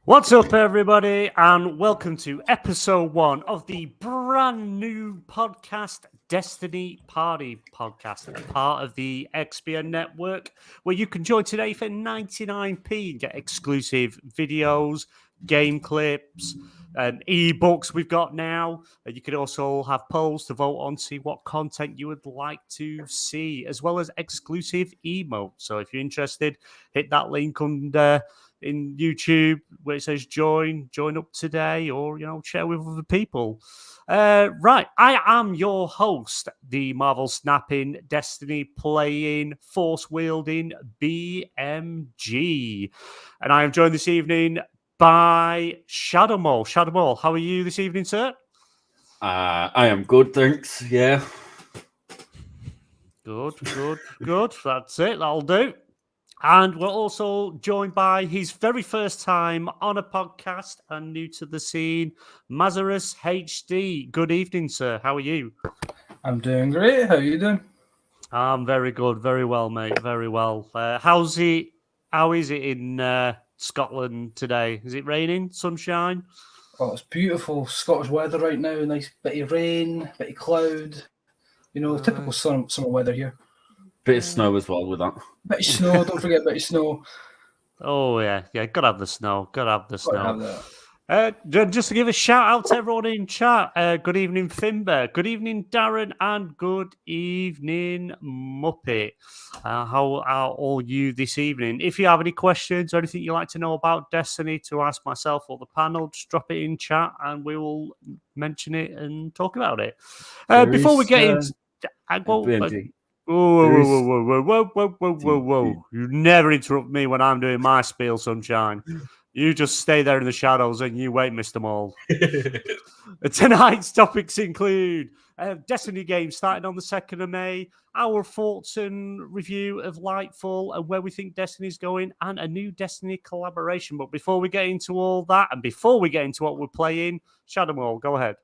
What's up, everybody, and welcome to episode 1 of the brand new podcast, Destiny Party Podcast, a part of the XBN network, where you can join today for 99p and get exclusive videos, game clips, and ebooks we've got now. You can also have polls to vote on, see what content you would like to see, as well as exclusive emotes. So if you're interested, hit that link under in YouTube where it says join up today, or share with other people. Right, I am your host, the Marvel snapping, Destiny playing, force wielding BMG, and I am joined this evening by Shadow Mole. Shadow Mole, how are you this evening, sir? I am good, thanks. Yeah. Good. That's it. That'll do. And we're also joined by his very first time on a podcast and new to the scene, Mazarus HD. Good evening, sir. How are you? I'm doing great. How are you doing? I'm very good. Very well, mate. Very well. How is it in Scotland today? Is it raining? Sunshine? Oh, it's beautiful Scottish weather right now. Nice bit of rain, bit of cloud. Typical summer weather here. Bit of snow as well with that. Bit of snow. Don't forget bit of snow. Oh, yeah. Gotta have the snow. Have that. Just to give a shout out to everyone in chat. Good evening, Finber. Good evening, Darren. And good evening, Muppet. How are all you this evening? If you have any questions or anything you'd like to know about Destiny to ask myself or the panel, just drop it in chat and we will mention it and talk about it. Before we get into... Whoa. You never interrupt me when I'm doing my spiel, sunshine. You just stay there in the shadows and you wait, Mr. Mole. Tonight's topics include Destiny games starting on the 2nd of May, our thoughts and review of LightFall and where we think Destiny's going, and a new Destiny collaboration. But before we get into all that, and before we get into what we're playing, Shadow Mole, go ahead.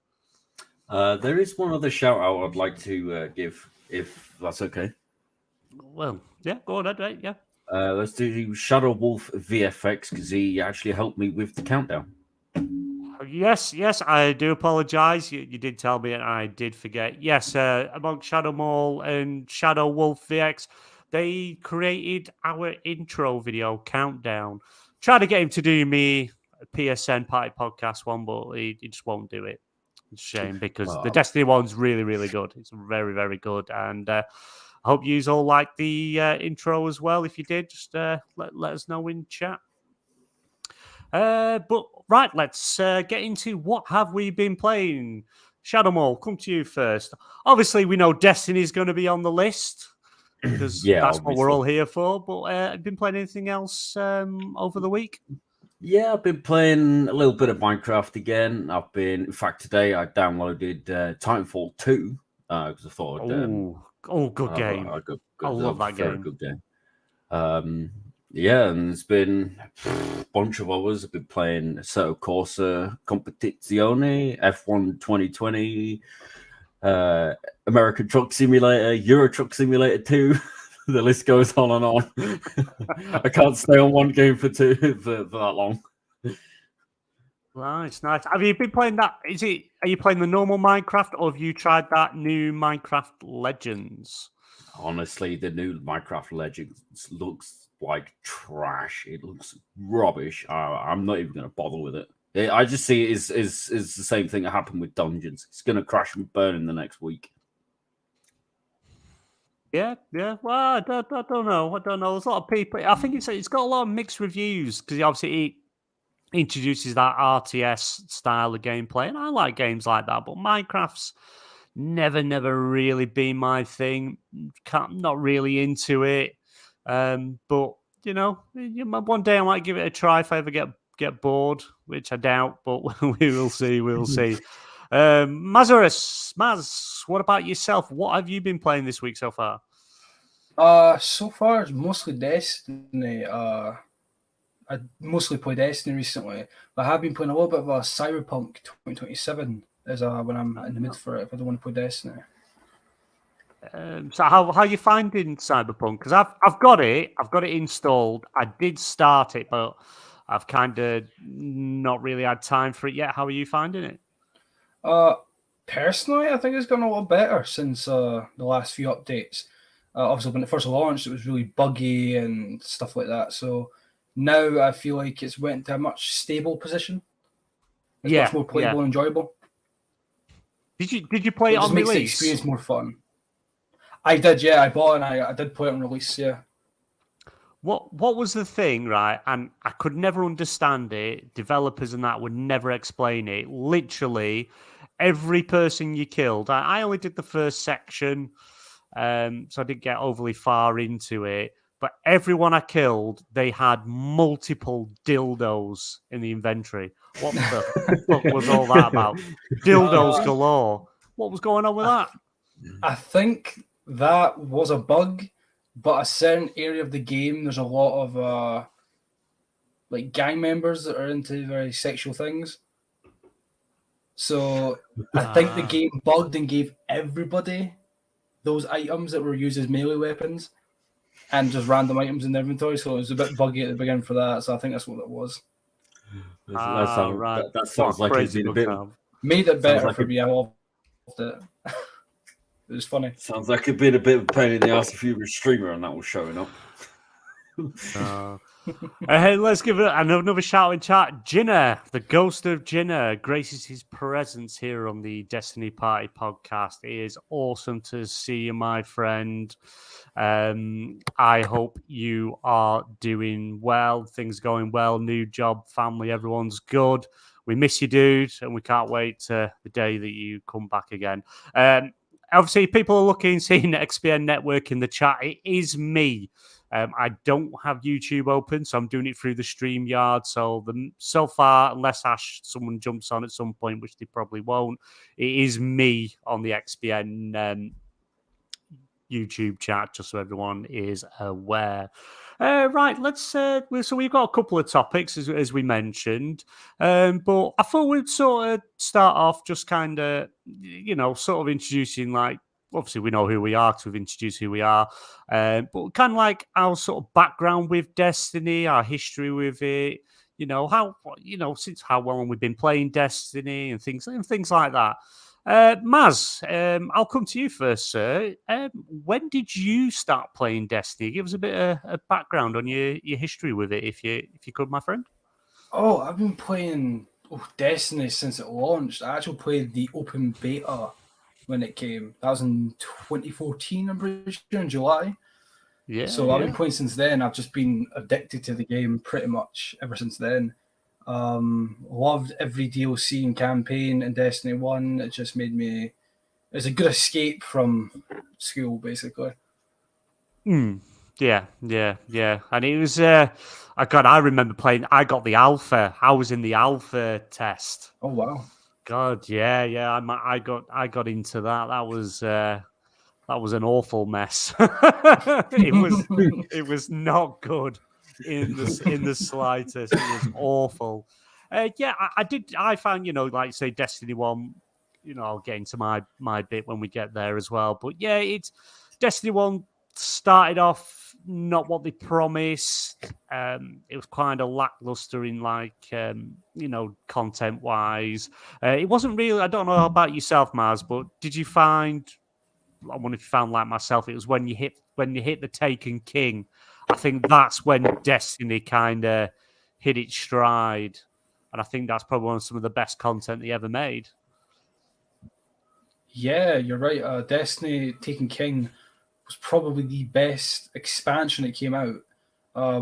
There is one other shout out I'd like to give, if that's okay. Well, yeah, go on, right? Yeah. Let's do Shadow Wolf VFX because he actually helped me with the countdown. Yes, I do apologize. You did tell me and I did forget. Yes, among Shadow Mole and Shadow Wolf VX, they created our intro video countdown. Tried to get him to do me a PSN Party Podcast one, but he just won't do it. It's a shame because the Destiny one's really, really good. It's very, very good. And I hope you all like the intro as well. If you did, just let us know in chat. But right, let's get into what have we been playing. Shadow Mole, come to you first. Obviously, we know Destiny's going to be on the list because that's obviously what we're all here for. But have you been playing anything else over the week? Yeah, I've been playing a little bit of Minecraft again. In fact, today I downloaded Titanfall 2 because I thought... good game. I love that game. Good game. Yeah, and it's been a bunch of hours. I've been playing Assetto Corsa Competizione, F1 2020, American Truck Simulator, Euro Truck Simulator 2. The list goes on and on. I can't stay on one game for that long. Nice. Have you been playing that? Are you playing the normal Minecraft, or have you tried that new Minecraft Legends? Honestly, the new Minecraft Legends looks like trash. It looks rubbish. I'm not even going to bother with it. I just see it is the same thing that happened with Dungeons. It's going to crash and burn in the next week. Yeah. Well, I don't know. There's a lot of people. I think it's got a lot of mixed reviews because obviously it introduces that RTS style of gameplay, and I like games like that. But Minecraft's never really been my thing. Not really into it. But one day I might give it a try if I ever get bored, which I doubt. But we will see. Maz, what about yourself? What have you been playing this week so far? So far it's mostly Destiny. I mostly play Destiny recently, but I have been playing a little bit of Cyberpunk 2027 as when I'm in the mood for it if I don't want to play Destiny. So how are you finding Cyberpunk? Because I've got it installed. I did start it, but I've kind of not really had time for it yet. How are you finding it? Personally, I think it's gotten a lot better since the last few updates. Obviously, when it first launched, it was really buggy and stuff like that. So now I feel like it's went to a much stable position. It's much more playable and enjoyable. Did you play it on makes release? The experience more fun. I did, yeah. I bought it and I did play it on release, yeah. What was the thing, right? And I could never understand it. Developers and that would never explain it. Literally, every person you killed. I only did the first section, so I didn't get overly far into it. But everyone I killed, they had multiple dildos in the inventory. What the fuck was all that about? Dildos galore. What was going on with that? I think that was a bug, but a certain area of the game, there's a lot of like gang members that are into very sexual things. So I think the game bugged and gave everybody those items that were used as melee weapons and just random items in the inventory. So it was a bit buggy at the beginning for that. So I think that's what it was. That sounds like it's been a bit. Made it better for me. I loved it. It was funny. Sounds like it'd been a bit of a pain in the ass if you were a streamer and that was showing up. Hey, let's give it another shout in chat. Jinner, the ghost of Jinner, graces his presence here on the Destiny Party podcast. It is awesome to see you, my friend. I hope you are doing well. Things going well. New job, family, everyone's good. We miss you, dude, and we can't wait to the day that you come back again. Obviously, people are looking, seeing XPN Network in the chat. It is me. I don't have YouTube open, so I'm doing it through the StreamYard. So far, unless someone jumps on at some point, which they probably won't, it is me on the XPN YouTube chat, just so everyone is aware. Right, let's. So we've got a couple of topics as we mentioned, but I thought we'd sort of start off just kind of, sort of introducing, like, obviously we know who we are because we've introduced who we are, but kind of like our sort of background with Destiny, our history with it, since how long we've been playing Destiny and things like that. Maz, I'll come to you first, sir. When did you start playing Destiny? Give us a bit of background on your history with it, if you could, my friend. Oh, I've been playing Destiny since it launched. I actually played the open beta when it came. That was in 2014, I'm pretty sure, in July. Yeah. So I've been playing since then. I've just been addicted to the game pretty much ever since then. Loved every DLC and campaign in Destiny 1. It just made me... It was a good escape from school, basically. Yeah. And it was... I remember playing... I got the alpha. I was in the alpha test. Oh, wow. God, yeah. I got into that. That was an awful mess. It was not good in the slightest. It was awful. I found, like say Destiny 1, I'll get into my bit when we get there as well. But yeah, it's Destiny 1 started off not what they promised. It was kind of lackluster in content wise. It wasn't really, I don't know about yourself, Maz, but did you find, I wonder if you found like myself, it was when you hit the Taken King, I think that's when Destiny kind of hit its stride. And I think that's probably some of the best content they ever made. Yeah, you're right. Destiny Taken King was probably the best expansion that came out.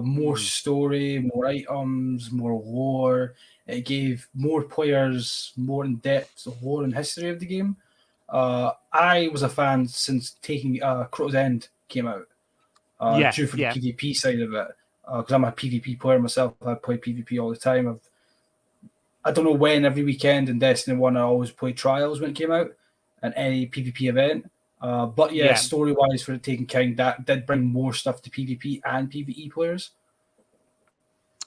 More story, more items, more lore. It gave more players more in-depth lore and history of the game. I was a fan since taking Crow's End came out. Due for the PvP side of it. Because I'm a PvP player myself. I play PvP all the time. I don't know when, every weekend in Destiny 1 I always play Trials when it came out and any PvP event. But story-wise for the Taken King, that did bring more stuff to PvP and PvE players.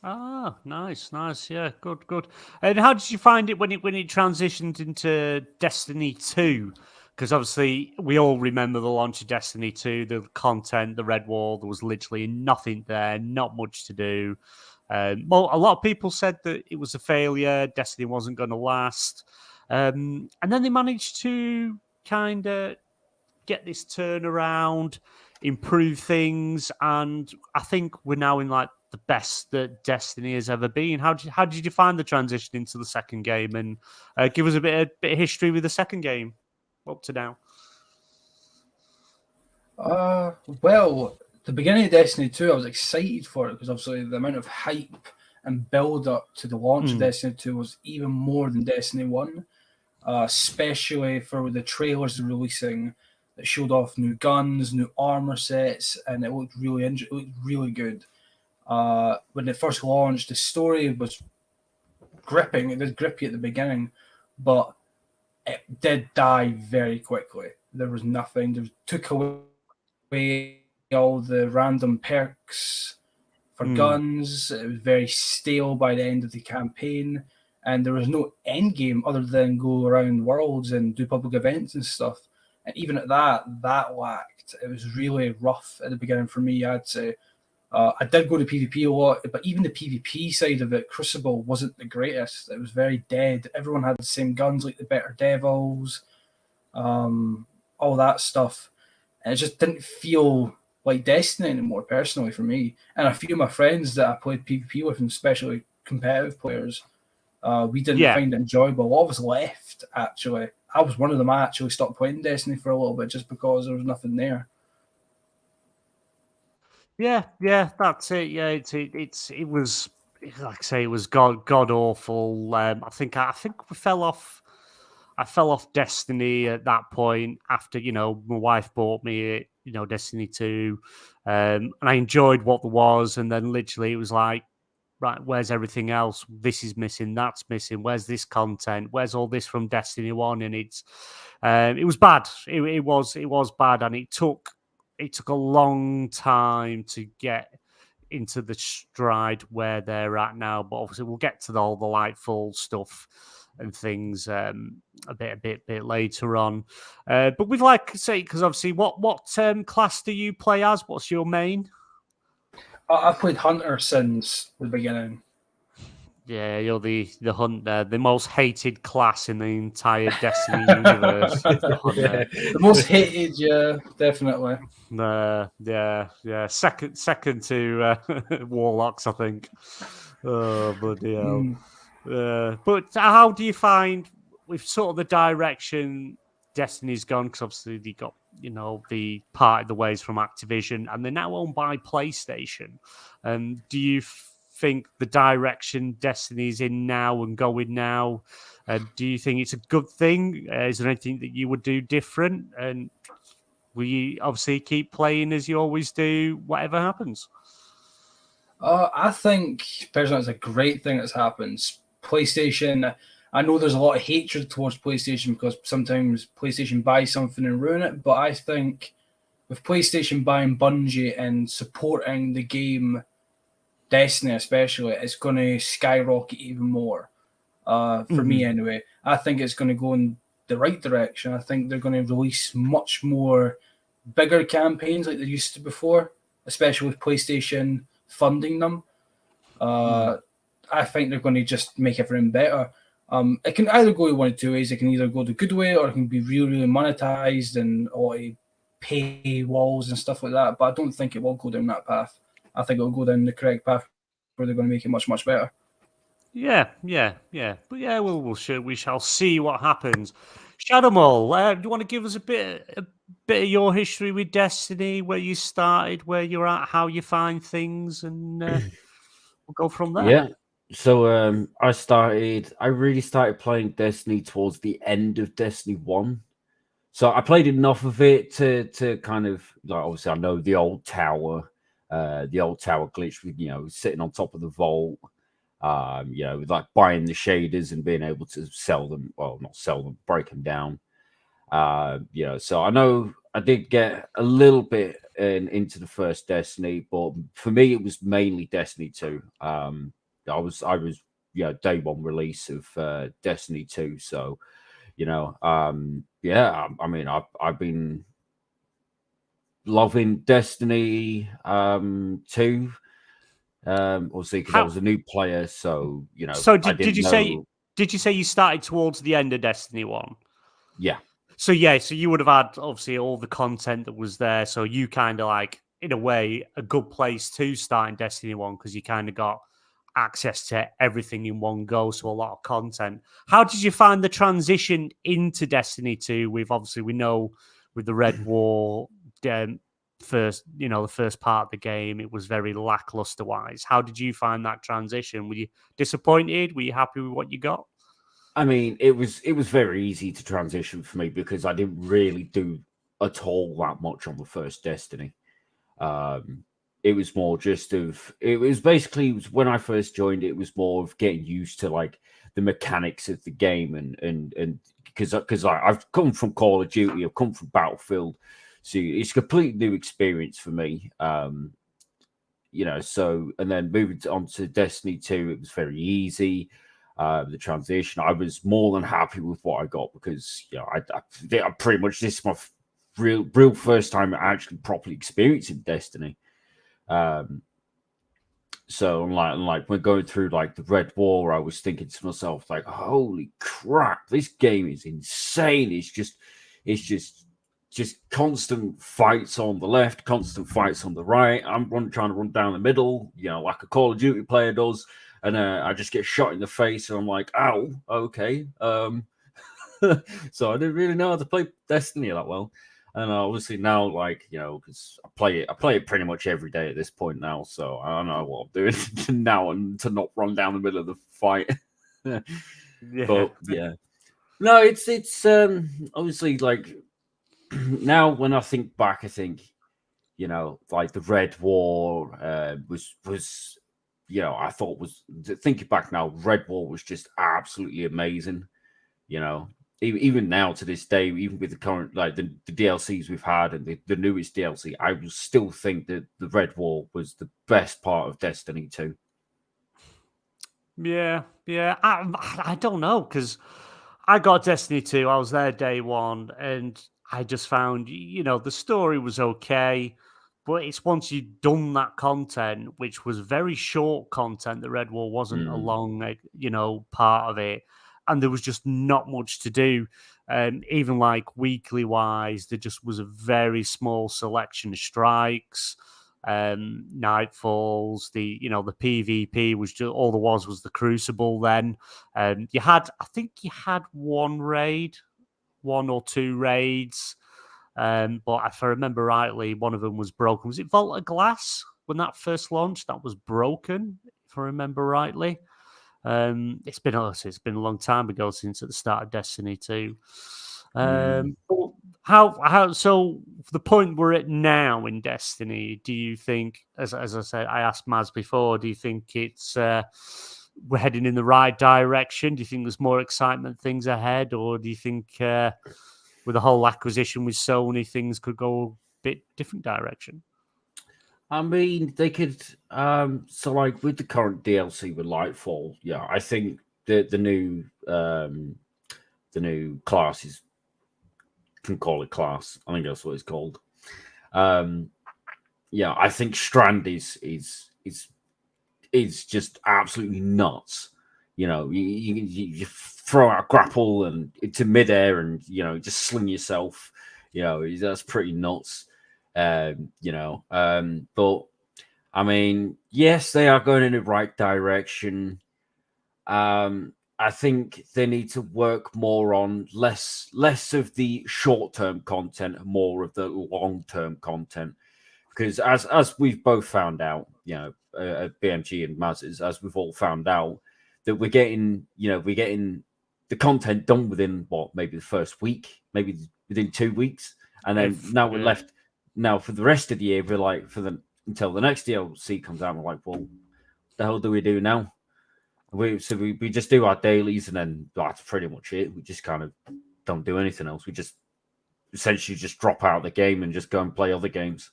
Ah, nice. Yeah, good. And how did you find it when it transitioned into Destiny 2? because obviously we all remember the launch of Destiny 2, the content, the Red Wall. There was literally nothing there, not much to do. Well, a lot of people said that it was a failure. Destiny wasn't going to last. And then they managed to kind of get this turnaround, improve things, and I think we're now in like the best that Destiny has ever been. How did you find the transition into the second game? And give us a bit of history with the second game up to now. Well, the beginning of Destiny 2, I was excited for it because obviously the amount of hype and build up to the launch of Destiny 2 was even more than Destiny 1, especially for the trailers releasing that showed off new guns, new armor sets, and it looked really good. When it first launched, the story was gripping. It was grippy at the beginning, but it did die very quickly. There was nothing. They took away all the random perks for guns. It was very stale by the end of the campaign, and there was no end game other than go around worlds and do public events and stuff. And even at that lacked. It was really rough at the beginning for me, I'd say. I did go to PvP a lot, but even the PvP side of it, Crucible wasn't the greatest. It was very dead. Everyone had the same guns, like the Better Devils, all that stuff. And it just didn't feel like Destiny anymore, personally, for me. And a few of my friends that I played PvP with, and especially competitive players, we didn't find it enjoyable. A lot of us left, actually. I was one of them. I actually stopped playing Destiny for a little bit just because there was nothing there. Yeah, that's it. Yeah, it was like I say, it was god awful. I think we fell off. I fell off Destiny at that point after my wife bought me Destiny 2, and I enjoyed what there was, and then literally it was like, right, where's everything else? This is missing, that's missing. Where's this content? Where's all this from Destiny 1? And it was bad. It was bad, and it took a long time to get into the stride where they're at now. But obviously, we'll get to all the LightFall stuff and things a bit later on. But we'd like to say, because obviously, what class do you play as? What's your main? I've played Hunter since the beginning. Yeah, you're the hunter, the most hated class in the entire Destiny universe. The most hated, yeah, definitely. Yeah. Second to Warlocks, I think. Oh, bloody hell. But how do you find with sort of the direction Destiny's gone? Because obviously they got the parted the ways from Activision, and they're now owned by PlayStation. Do you think the direction Destiny's in now and going now, do you think it's a good thing? Is there anything that you would do different? And will you obviously keep playing as you always do, whatever happens? I think personally it's a great thing that's happened. PlayStation, I know there's a lot of hatred towards PlayStation because sometimes PlayStation buys something and ruin it, but I think with PlayStation buying Bungie and supporting the game Destiny especially, it's going to skyrocket even more. For me anyway, I think it's going to go in the right direction. I think they're going to release much more bigger campaigns like they used to before, especially with PlayStation funding them. I think they're going to just make everything better. It can either go one of two ways. It can either go the good way, or it can be really monetized and all pay walls and stuff like that. But I don't think it will go down that path. I think it'll go down the correct path where they're going to make it much, much better. Yeah. But yeah, we shall see what happens. Shadowmall, do you want to give us a bit of your history with Destiny, where you started, where you're at, how you find things, and we'll go from there. Yeah. So I really started playing Destiny towards the end of Destiny 1. So I played enough of it to kind of, like, obviously I know the old tower glitch with, sitting on top of the vault, with like buying the shaders and being able to sell them. Well, not sell them, break them down. So I know I did get a little bit into the first Destiny, but for me it was mainly Destiny 2. I was day one release of Destiny 2, so Yeah, I mean, I've been loving Destiny 2. Obviously, because I How? was a new player, so So I did didn't you say know. you started towards the end of Destiny 1? Yeah, So yeah, so you would have had obviously all the content that was there. So you kind of like, in a way, a good place to start in Destiny 1 because you kind of got access to everything in one go. So a lot of content. How did you find the transition into Destiny 2? We know with the Red War first, the first part of the game, it was very lackluster wise. How did you find that transition? Were you disappointed? Were you happy with what you got? I mean, it was very easy to transition for me because I didn't really do at all that much on the first Destiny. Um, it was more just it was basically when I first joined, it was more of getting used to like the mechanics of the game and because I've come from Call of Duty, I've come from Battlefield, so it's a completely new experience for me. So and then moving on to Destiny 2, it was very easy. The transition, I was more than happy with what I got because I pretty much this is my real first time actually properly experiencing Destiny. So unlike when going through like the Red War, I was thinking to myself like, holy crap, this game is insane. It's just constant fights on the left, constant fights on the right. I'm trying to run down the middle, like a Call of Duty player does, and I just get shot in the face, and I'm like, ow, okay. So I didn't really know how to play Destiny that well. And obviously now, because I play it pretty much every day at this point now, so I don't know what I'm doing now and to not run down the middle of the fight. Yeah. But yeah, no, it's obviously like now when I think back, I think like the Red War was I thought was thinking back now, Red War was just absolutely amazing. Even now to this day, even with the current like the DLCs we've had and the newest DLC, I will still think that the Red War was the best part of Destiny 2. Yeah, yeah. I don't know because I got Destiny 2. I was there day one, and I just found the story was okay, but it's once you'd done that content, which was very short content. The Red War wasn't a Mm, long, part of it, and there was just not much to do. Even like weekly wise, there just was a very small selection of strikes, nightfalls. The PvP was just all there was the Crucible. Then I think you had one or two raids, but if I remember rightly, one of them was broken. Was it Vault of Glass when that first launched? That was broken, if I remember rightly. It's been a long time ago since at the start of Destiny 2. mm. But how so the point we're at now in Destiny, do you think, as I said, I asked Maz before, do you think it's we're heading in the right direction? Do you think there's more excitement things ahead, or do you think with the whole acquisition with Sony things could go a bit different direction? I mean, they could. So like with the current DLC with LightFall, yeah, I think the new class is can call it class. I think that's what it's called. Um, yeah, I think Strand is just absolutely nuts. You throw out a grapple and into midair, and just sling yourself. That's pretty nuts. But I mean, yes, they are going in the right direction. I think they need to work more on less of the short term content and more of the long term content. Because as we've both found out, at BMG and Maz's, as we've all found out, that we're getting the content done within maybe the first week, maybe within 2 weeks, and then now we're left. Now for the rest of the year, we're like until the next DLC comes out. We're like, well, what the hell do we do now? We just do our dailies, and then that's pretty much it. We just kind of don't do anything else. We just essentially just drop out of the game and just go and play other games.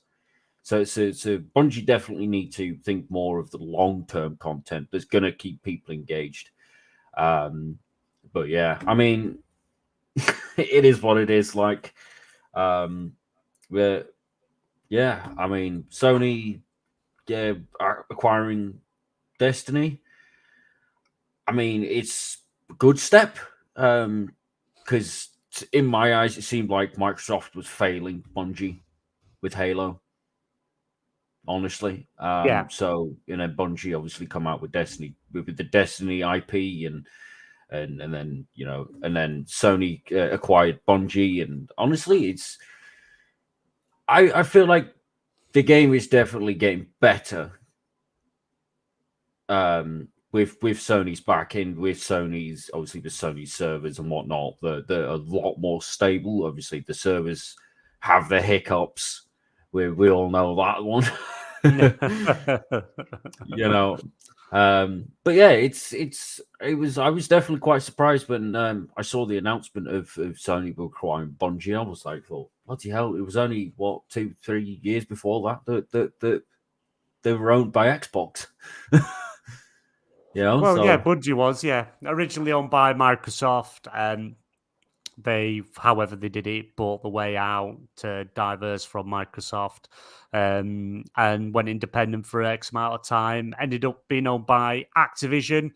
So Bungie definitely need to think more of the long-term content that's going to keep people engaged. But yeah, I mean, it is what it is. Like, where, yeah, I mean, Sony, yeah, acquiring Destiny. I mean, it's a good step. Because in my eyes, it seemed like Microsoft was failing Bungie with Halo. Honestly, Yeah. so Bungie obviously come out with Destiny with the Destiny IP and then and then Sony acquired Bungie, and honestly, I feel like the game is definitely getting better. With Sony's backing, with Sony's obviously the Sony servers and whatnot, they're a lot more stable. Obviously, the servers have their hiccups. We all know that one. But yeah, I was definitely quite surprised when I saw the announcement of Sony acquiring Bungie. I was like, well, bloody hell, it was only 2-3 years before that they were owned by Xbox. Well, So yeah, Bungie was, originally owned by Microsoft. However they did it, bought the way out to diverse from Microsoft, and went independent for X amount of time. Ended up being owned by Activision,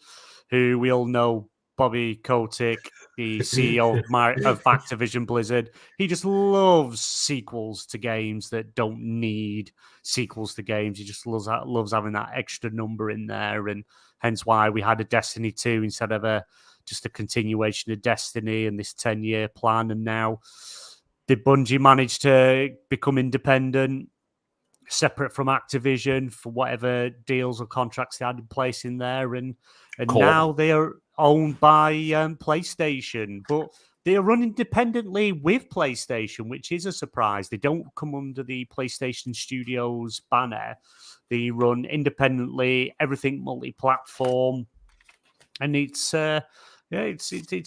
who we all know, Bobby Kotick, the CEO of Activision Blizzard. He just loves sequels to games that don't need sequels to games. He just loves having that extra number in there, and hence why we had a Destiny 2 instead of just a continuation of Destiny and this 10-year plan. And now did Bungie manage to become independent, separate from Activision for whatever deals or contracts they had in place in there, and Cool. Now they are owned by PlayStation, but they are run independently with PlayStation, which is a surprise. They don't come under the PlayStation Studios banner. They run independently, everything multi-platform, and it's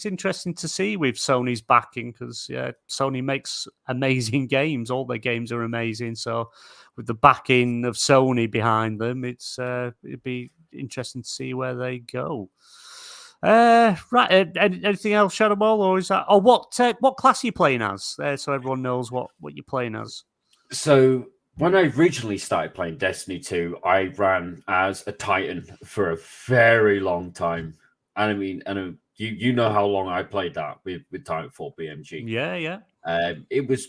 interesting to see with Sony's backing, because Sony makes amazing games. All their games are amazing. So with the backing of Sony behind them, it'd be interesting to see where they go. Right. Anything else, Shadowball, or is that? Oh, what class are you playing as? So everyone knows what you're playing as. So when I originally started playing Destiny 2, I ran as a Titan for a very long time. And I mean, you know how long I played that with Titanfall BMG. Yeah. It was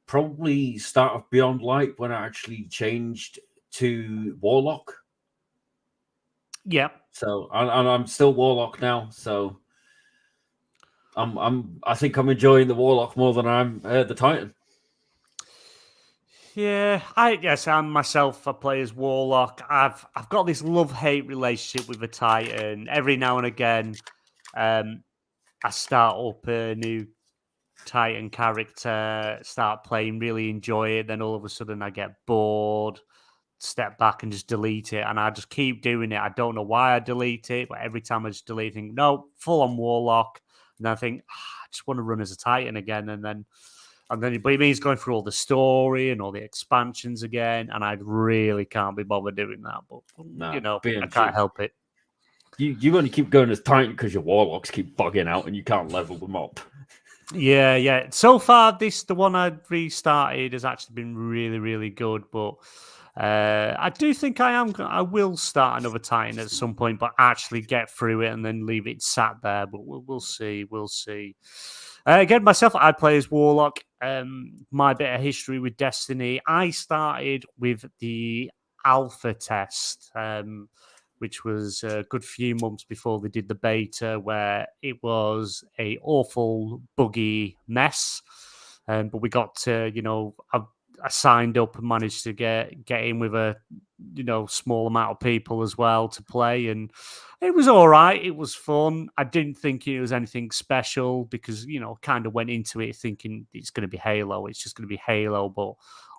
probably start of Beyond Light when I actually changed to Warlock. Yeah. So I'm still Warlock now. So I think I'm enjoying the Warlock more than I'm the Titan. Yeah, I myself, I play as Warlock. I've got this love-hate relationship with the Titan. Every now and again, I start up a new Titan character, start playing, really enjoy it. Then all of a sudden, I get bored, step back and just delete it, and I just keep doing it. I don't know why I delete it, but every time I just delete, I think, no, full on Warlock, and I think I just want to run as a Titan again, and then but it means going through all the story and all the expansions again, and I really can't be bothered doing that. But BMG. I can't help it. You only keep going as Titan because your Warlocks keep bugging out and you can't level them up. Yeah. So far, the one I restarted has actually been really, really good. But I do think I will start another Titan at some point, but actually get through it and then leave it sat there. But we'll see. We'll see. Again, myself, I play as Warlock. My bit of history with Destiny, I started with the alpha test, which was a good few months before they did the beta, where it was a awful buggy mess. But we got to, I signed up and managed to get in with a small amount of people as well to play, and it was all right. It was fun. I didn't think it was anything special because kind of went into it thinking it's going to be Halo. It's just going to be Halo, but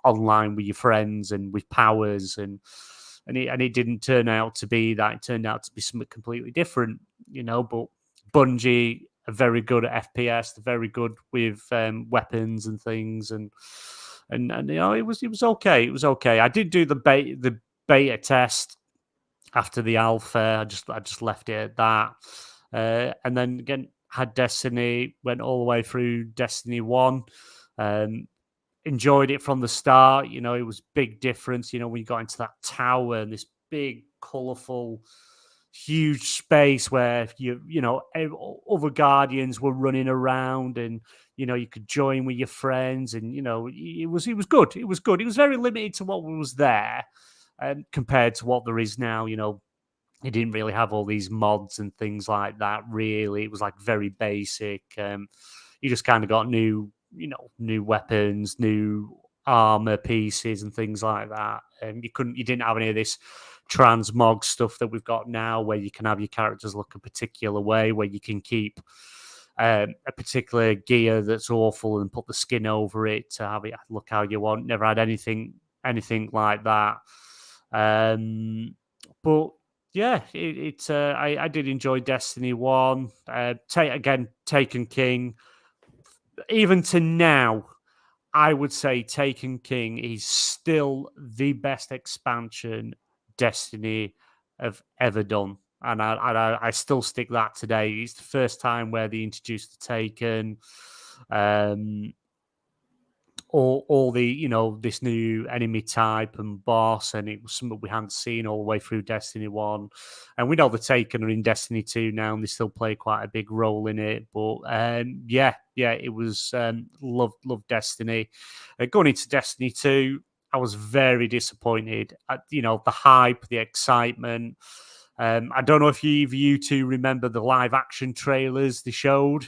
online with your friends and with powers, and it didn't turn out to be that. It turned out to be something completely different, But Bungie are very good at FPS. They're very good with weapons and things, and it was okay. It was okay. I did do the beta test after the alpha. I just left it at that. And then again, had Destiny, went all the way through Destiny 1. Enjoyed it from the start. You know, it was big difference. You know, when you got into that tower and this big, colourful, huge space where you know other guardians were running around, and you know you could join with your friends, and you know it was good. It was good. It was very limited to what was there, compared to what there is now. You know, it didn't really have all these mods and things like that. Really, it was like very basic. You just kind of got new weapons, new armor pieces, and things like that. And you didn't have any of this transmog stuff that we've got now, where you can have your characters look a particular way, where you can keep a particular gear that's awful and put the skin over it to have it look how you want. Never had anything like that. But yeah, I did enjoy Destiny 1. Taken King. Even to now, I would say Taken King is still the best expansion Destiny have ever done. And I still stick that today. It's the first time where they introduced the Taken. All the, you know, this new enemy type and boss, and it was something we hadn't seen all the way through Destiny 1. And we know the Taken are in Destiny 2 now, and they still play quite a big role in it. But it was loved Destiny. Going into Destiny 2, I was very disappointed at, you know, the hype, the excitement. I don't know if you two remember the live action trailers they showed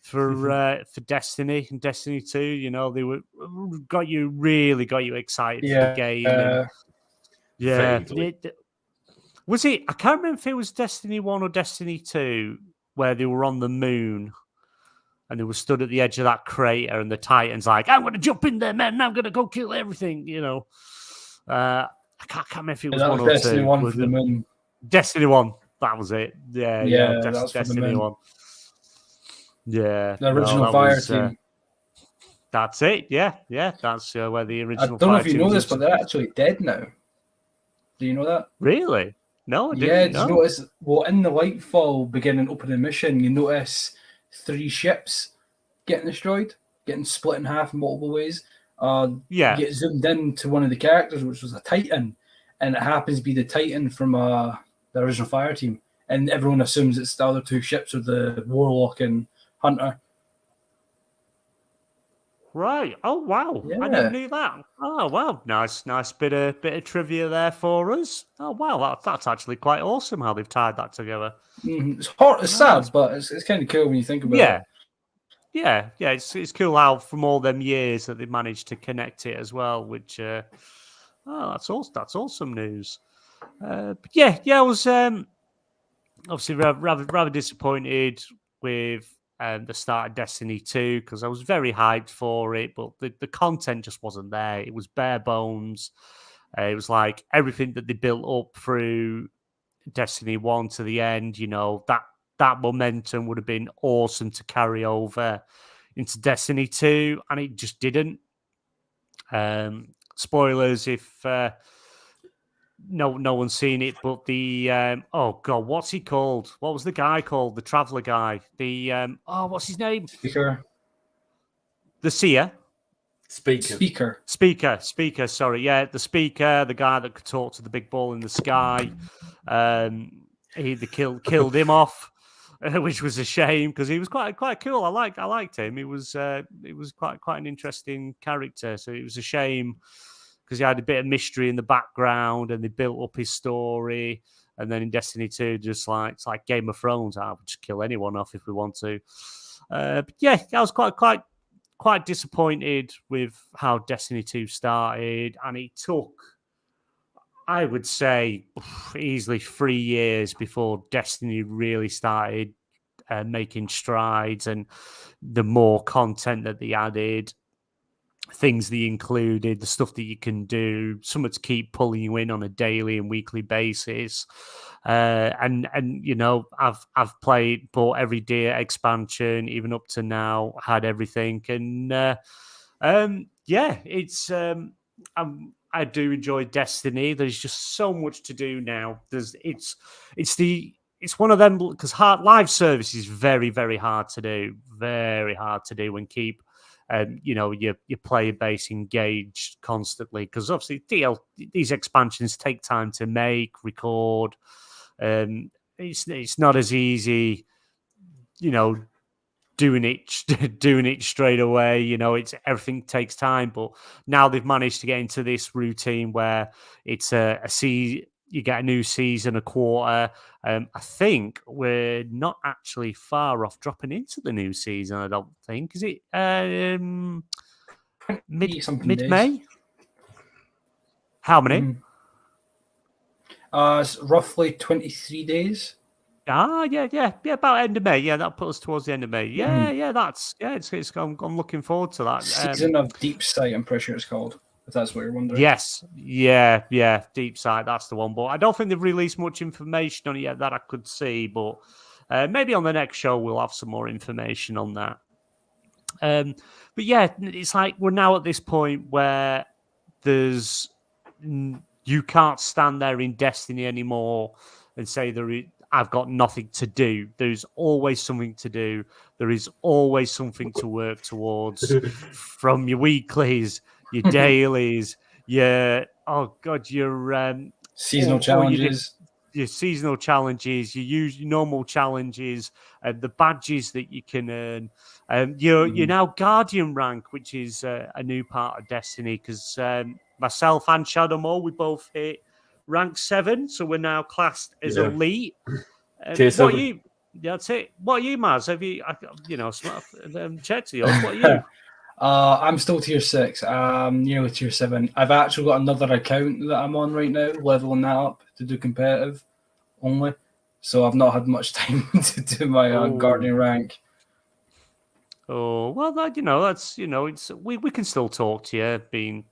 for Destiny and Destiny 2. You know, they really got you excited for the game. Was it? I can't remember if it was Destiny 1 or Destiny 2 where they were on the moon and they were stood at the edge of that crater, and the Titan's like, "I'm going to jump in there, man. I'm going to go kill everything." You know, I can't remember if it was one or Destiny two. 1 for the moon. Destiny 1. That was it. Yeah. That was Destiny 1. Yeah, the original Fire team. That's it. Yeah. That's where the original. I don't know if you know this, but they're actually dead now. Do you know that? Really? No, I didn't. Yeah, did you notice? Well, in the LightFall beginning opening mission, you notice 3 ships getting destroyed, getting split in half in multiple ways. You get zoomed in to one of the characters, which was a Titan, and it happens to be the Titan from the original Fire team, and everyone assumes it's the other 2 ships of the Warlock and Hunter. Right. Oh wow. Yeah. I never knew that. Oh wow. Nice bit of trivia there for us. Oh wow, that's actually quite awesome how they've tied that together. Mm-hmm. It's sad, but it's kind of cool when you think about it. Yeah. It's cool how from all them years that they managed to connect it as well. Which that's awesome news. I was obviously rather disappointed with the start of Destiny 2 because I was very hyped for it, but the content just wasn't there. It was bare bones. It was like everything that they built up through Destiny 1 to the end, you know, that momentum would have been awesome to carry over into Destiny 2, and it just didn't. Spoilers if no one's seen it, but the oh god, what's he called? What was the guy called? The Traveler guy. The what's his name? Speaker. The Seer. Speaker. Sorry, yeah, the Speaker, the guy that could talk to the big ball in the sky. He killed him off, which was a shame because he was quite cool. I liked him. It was quite an interesting character. So it was a shame because he had a bit of mystery in the background and they built up his story. And then in Destiny 2, just like it's like Game of Thrones, I would just kill anyone off if we want to. But yeah, I was quite disappointed with how Destiny 2 started, and it took, I would say, easily 3 years before Destiny really started making strides, and the more content that they added, things they included, the stuff that you can do, something to keep pulling you in on a daily and weekly basis. And you know, I've bought every Deer expansion, even up to now, had everything, and it's I do enjoy Destiny. There's just so much to do now. It's the it's one of them because live service is very, very hard to do. Very hard to do and keep, your player base engaged constantly. Because obviously, these expansions take time to make, record. It's not as easy, doing it straight away. It's everything takes time. But now they've managed to get into this routine where it's you get a new season, a quarter. I think we're not actually far off dropping into the new season. I don't think. Is it mid May? How many? It's roughly 23 days. Yeah, about end of May. Yeah, that puts us towards the end of May. Yeah, I'm looking forward to that. Season of Deep Sight, I'm pretty sure it's called, if that's what you're wondering. Yes, yeah, Deep Sight, that's the one. But I don't think they've released much information on it yet that I could see. But maybe on the next show we'll have some more information on that. But yeah, it's like we're now at this point where you can't stand there in Destiny anymore and say I've got nothing to do. There's always something to do. There is always something to work towards, from your weeklies, your dailies, your seasonal challenges. Your seasonal challenges, your normal challenges, the badges that you can earn. You're now Guardian rank, which is a new part of Destiny, because myself and Shadow Mo, we both hit rank 7, so we're now classed as elite. What are you? That's it. What are you, Maz? Have you, checked yours? What are you? I'm still tier 6. I'm nearly tier 7. I've actually got another account that I'm on right now, leveling that up to do competitive only. So I've not had much time to do my Guardian rank. Oh well, that's it's we can still talk to you being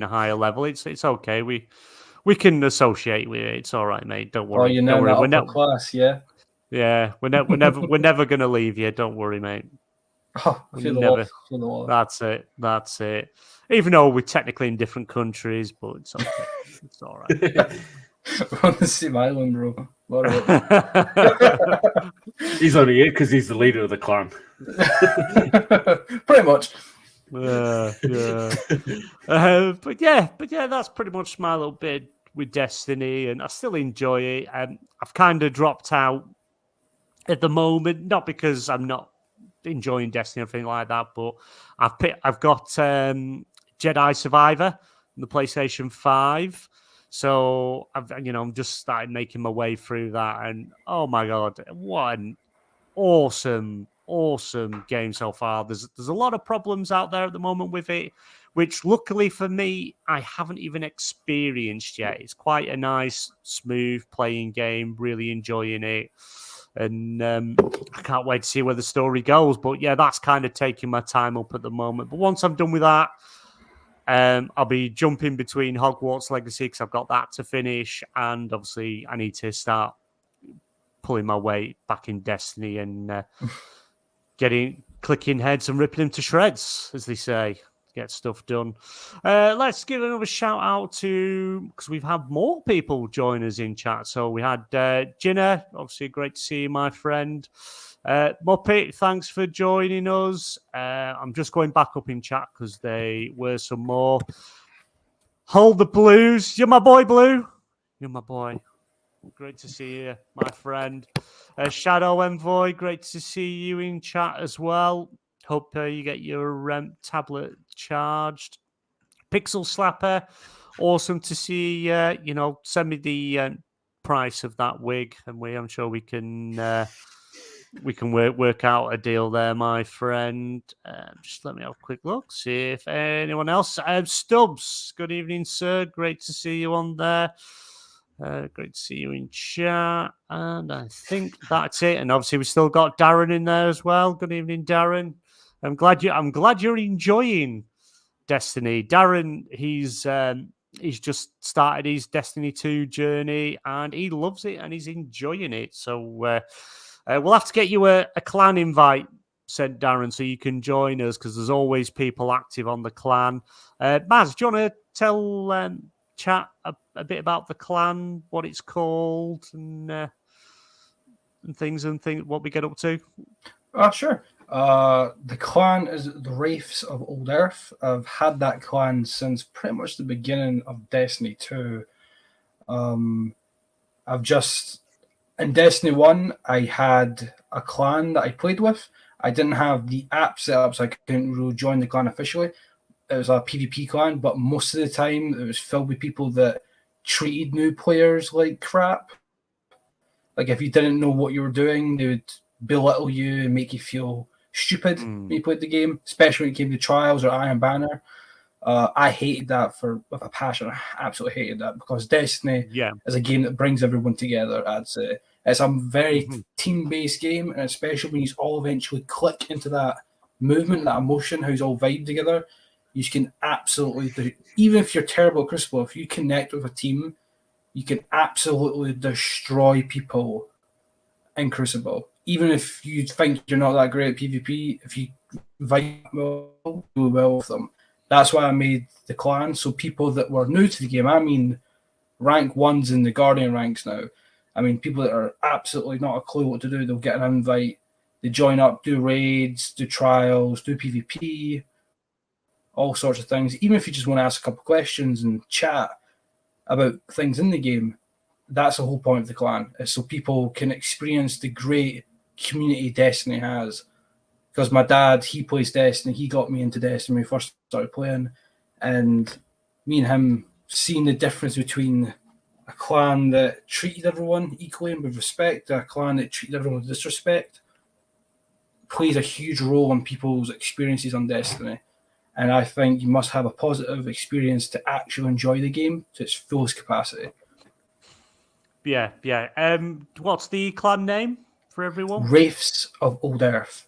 a higher level. It's okay. We can associate with it. It's all right, mate. Don't worry. Oh, you're now in upper class, yeah. Yeah, we're never gonna leave you. Don't worry, mate. Oh, feel the love. That's it. Even though we're technically in different countries, but it's okay. It's all right. We're on the same island, bro. He's only here because he's the leader of the clan. Pretty much. But yeah, that's pretty much my little bit with Destiny, and I still enjoy it. I've kind of dropped out at the moment, not because I'm not enjoying Destiny or anything like that, but I've got Jedi Survivor on the PlayStation 5. So I'm just started making my way through that, and oh my god, what an awesome game so far. There's a lot of problems out there at the moment with it, which luckily for me, I haven't even experienced yet. It's quite a nice, smooth playing game. Really enjoying it, and I can't wait to see where the story goes. But yeah, that's kind of taking my time up at the moment. But once I'm done with that, I'll be jumping between Hogwarts Legacy because I've got that to finish, and obviously I need to start pulling my weight back in Destiny and clicking heads and ripping them to shreds, as they say. Get stuff done. Let's give another shout out because we've had more people join us in chat. So we had Jinner, obviously great to see you, my friend. Muppet, thanks for joining us. I'm just going back up in chat because there were some more. Hold the Blues. You're my boy, Blue. You're my boy. Great to see you, my friend. Shadow Envoy, great to see you in chat as well. Hope you get your tablet charged. Pixel Slapper, awesome to see. Send me the price of that wig, and I'm sure we can work out a deal there, my friend. Just let me have a quick look, see if anyone else. Stubbs, good evening, sir. Great to see you on there. Great to see you in chat, and I think that's it. And obviously, we still got Darren in there as well. Good evening, Darren. I'm glad you're enjoying Destiny, Darren. He's just started his Destiny 2 journey, and he loves it and he's enjoying it. So we'll have to get you a clan invite, said Darren, so you can join us because there's always people active on the clan. Maz, do you want to tell chat a bit about the clan, what it's called, and and things what we get up to? Sure. The clan is the Wraiths of Old Earth. I've had that clan since pretty much the beginning of Destiny 2. In Destiny 1, I had a clan that I played with. I didn't have the app set up, so I couldn't really join the clan officially. It was a PvP clan, but most of the time it was filled with people that treated new players like crap. Like, if you didn't know what you were doing, they would belittle you and make you feel stupid when you played the game, especially when it came to Trials or Iron Banner. I hated that with a passion. I absolutely hated that, because Destiny is a game that brings everyone together. I'd say it's a very team-based game, and especially when you all eventually click into that movement, that emotion, how you all vibe together, you can absolutely, even if you're terrible at Crucible, if you connect with a team, you can absolutely destroy people in Crucible. Even if you think you're not that great at PvP, if you vibe well, do well with them. That's why I made the clan, so people that were new to the game, I mean rank 1s in the Guardian ranks now, I mean people that are absolutely not a clue what to do, they'll get an invite, they join up, do raids, do trials, do PvP, all sorts of things. Even if you just want to ask a couple questions and chat about things in the game, that's the whole point of the clan, is so people can experience the great community Destiny has. Because my dad, he plays Destiny. He got me into Destiny when we first started playing. And me and him seeing the difference between a clan that treated everyone equally and with respect to a clan that treated everyone with disrespect plays a huge role in people's experiences on Destiny. And I think you must have a positive experience to actually enjoy the game to its fullest capacity. Yeah. What's the clan name for everyone? Wraiths of Old Earth.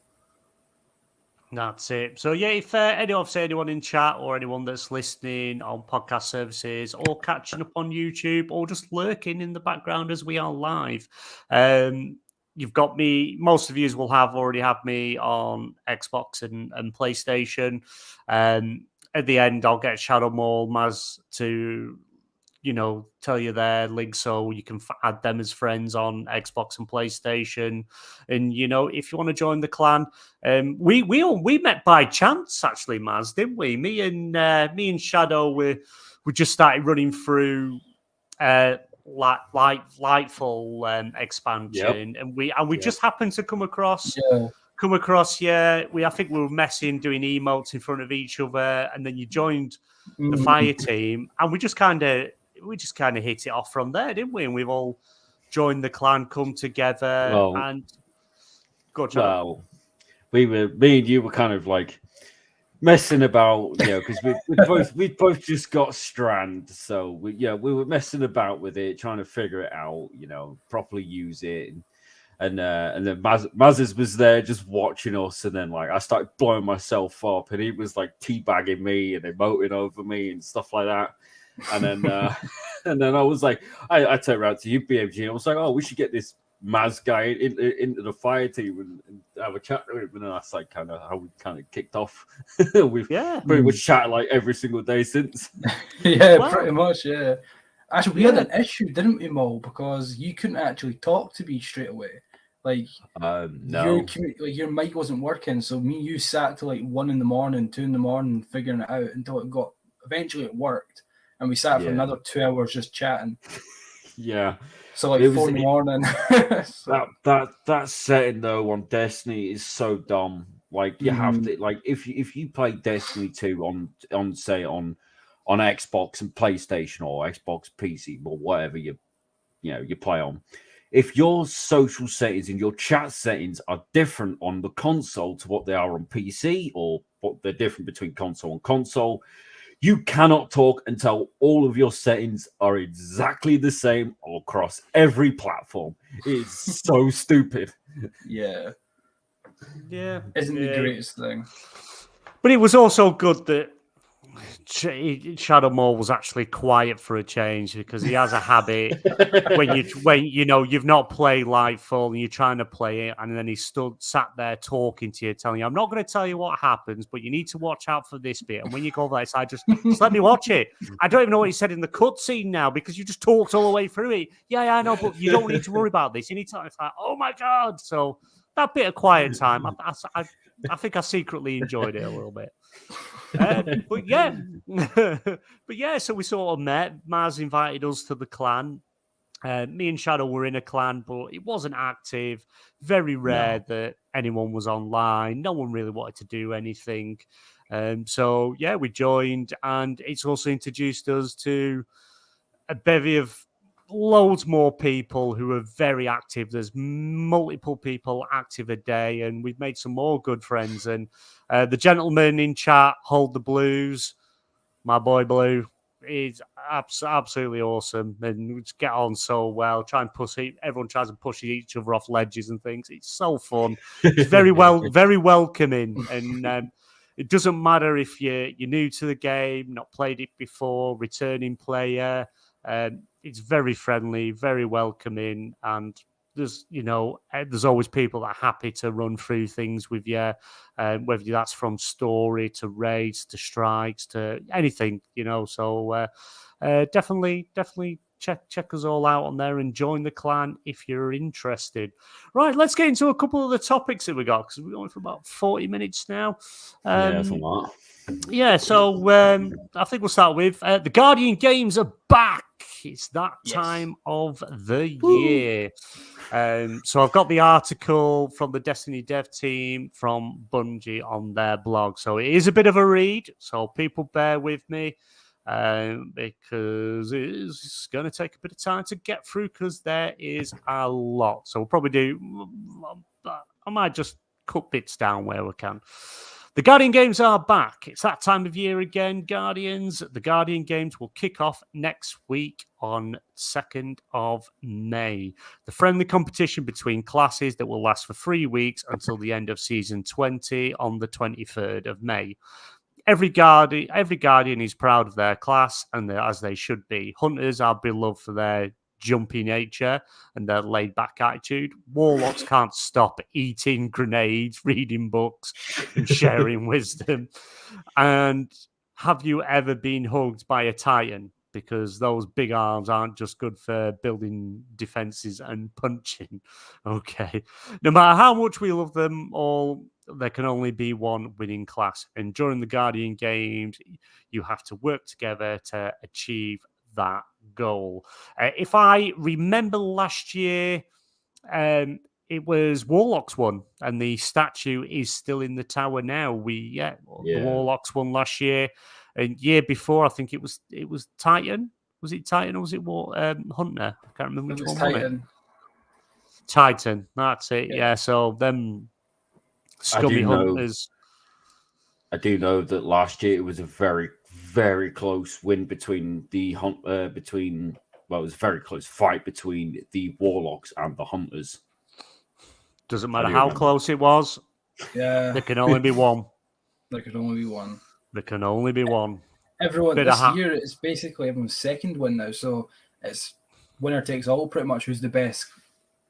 That's it. So yeah, if anyone in chat or anyone that's listening on podcast services or catching up on YouTube or just lurking in the background as we are live, you've got me. Most of you will already have me on Xbox and PlayStation. At the end, I'll get Shadow Maul, Maz to tell you their links so you can add them as friends on Xbox and PlayStation. And if you want to join the clan, we met by chance actually, Maz, didn't we? Me and Shadow we just started running through Lightfall expansion, and we just happened to come across. I think we were messing, doing emotes in front of each other, and then you joined the fire team, and we just kind of hit it off from there, didn't we? And we've all joined the clan, come together, and go. Well, me and you were kind of like messing about, because we both just got Strand, so we were messing about with it, trying to figure it out, properly use it. And then Mazes was there just watching us, and then like I started blowing myself up, and he was like teabagging me and emoting over me and stuff like that. And then and then I was like, I turned around to you, BMG, and I was like, oh, we should get this Maz guy into the fire team and have a chat with him. And that's like kind of how we kind of kicked off. We've pretty much chatted like every single day since. Pretty much, yeah. Actually, we had an issue, didn't we, Mo? Because you couldn't actually talk to me straight away. Like, no, your mic wasn't working, so you sat till like 1 a.m, 2 a.m, figuring it out until eventually it worked, and we sat for another 2 hours just chatting. Yeah. So like 4 a.m. So. That setting though on Destiny is so dumb. Like you have to like if you play Destiny 2 on Xbox and PlayStation or Xbox PC or whatever you play on. If your social settings and your chat settings are different on the console to what they are on PC, or what they're different between console and console, you cannot talk until all of your settings are exactly the same across every platform. It's so stupid. Yeah. Yeah. Isn't the greatest thing. But it was also good that Shadow Moore was actually quiet for a change because he has a habit when you've not played Lightfall and you're trying to play it, and then he sat there talking to you, telling you, "I'm not going to tell you what happens, but you need to watch out for this bit." And when you go over there, it's like, just let me watch it. I don't even know what he said in the cutscene now because you just talked all the way through it. Yeah, I know, but you don't need to worry about this. You need to. It's like, oh my god! So that bit of quiet time, I think I secretly enjoyed it a little bit. But yeah, so we sort of met. Mars invited us to the clan. Me and Shadow were in a clan, but it wasn't active. Very rare that anyone was online. No one really wanted to do anything. So yeah, we joined, and it's also introduced us to a bevy of loads more people who are very active. There's multiple people active a day, and we've made some more good friends. And the gentleman in chat, Hold the Blues, my boy Blue, is absolutely awesome, and we just get on so well. Everyone tries to push each other off ledges and things. It's so fun. It's very welcoming, and it doesn't matter if you're new to the game, not played it before, returning player. It's very friendly, very welcoming, and there's always people that are happy to run through things with you, whether that's from story to raids to strikes to anything, So definitely check us all out on there and join the clan if you're interested. Right, let's get into a couple of the topics that we got because we're going for about 40 minutes now. That's a lot. Yeah, so I think we'll start with the Guardian games are back. It's that time of the year. So I've got the article from the Destiny dev team from Bungie on their blog. So it is a bit of a read, so people bear with me because it's going to take a bit of time to get through because there is a lot. So we'll probably I might just cut bits down where we can. The Guardian games are back. It's that time of year again, Guardians. The Guardian games will kick off next week on 2nd of May. The friendly competition between classes that will last for 3 weeks until the end of Season 20 on the 23rd of May. Every Guardian is proud of their class, and as they should be. Hunters are beloved for their jumpy nature and their laid-back attitude. Warlocks can't stop eating grenades, reading books, and sharing wisdom. And have you ever been hugged by a Titan? Because those big arms aren't just good for building defenses and punching. Okay. No matter how much we love them all, there can only be one winning class. And during the Guardian games, you have to work together to achieve that goal. If I remember last year, it was Warlocks won, and the statue is still in the tower now. The Warlocks won last year, and year before I think it was Titan. Was it Titan or was it Hunter? I can't remember which one. Titan. Titan, that's it. Yeah. So them scummy Hunters. I do know that last year it was a very, very close win between it was a very close fight between the Warlocks and the Hunters. Doesn't matter how close it was. Yeah. There can only be one. There can only be one. There can only be one. Everyone this year, it's basically everyone's second win now, so it's winner takes all pretty much. Who's the best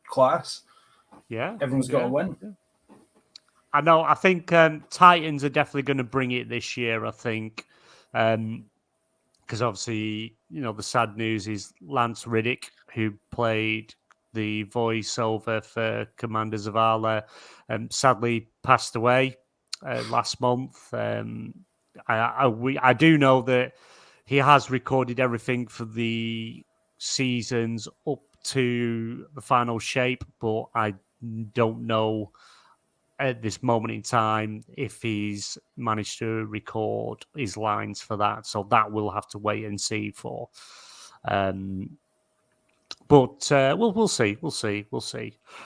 class? Yeah. Everyone's got to win. Yeah. I know. I think Titans are definitely going to bring it this year, I think. Because obviously, the sad news is Lance Riddick, who played the voiceover for Commander Zavala, sadly passed away last month. I do know that he has recorded everything for the seasons up to the final shape, but I don't know at this moment in time if he's managed to record his lines for that, so that we'll have to wait and see for. But we'll see.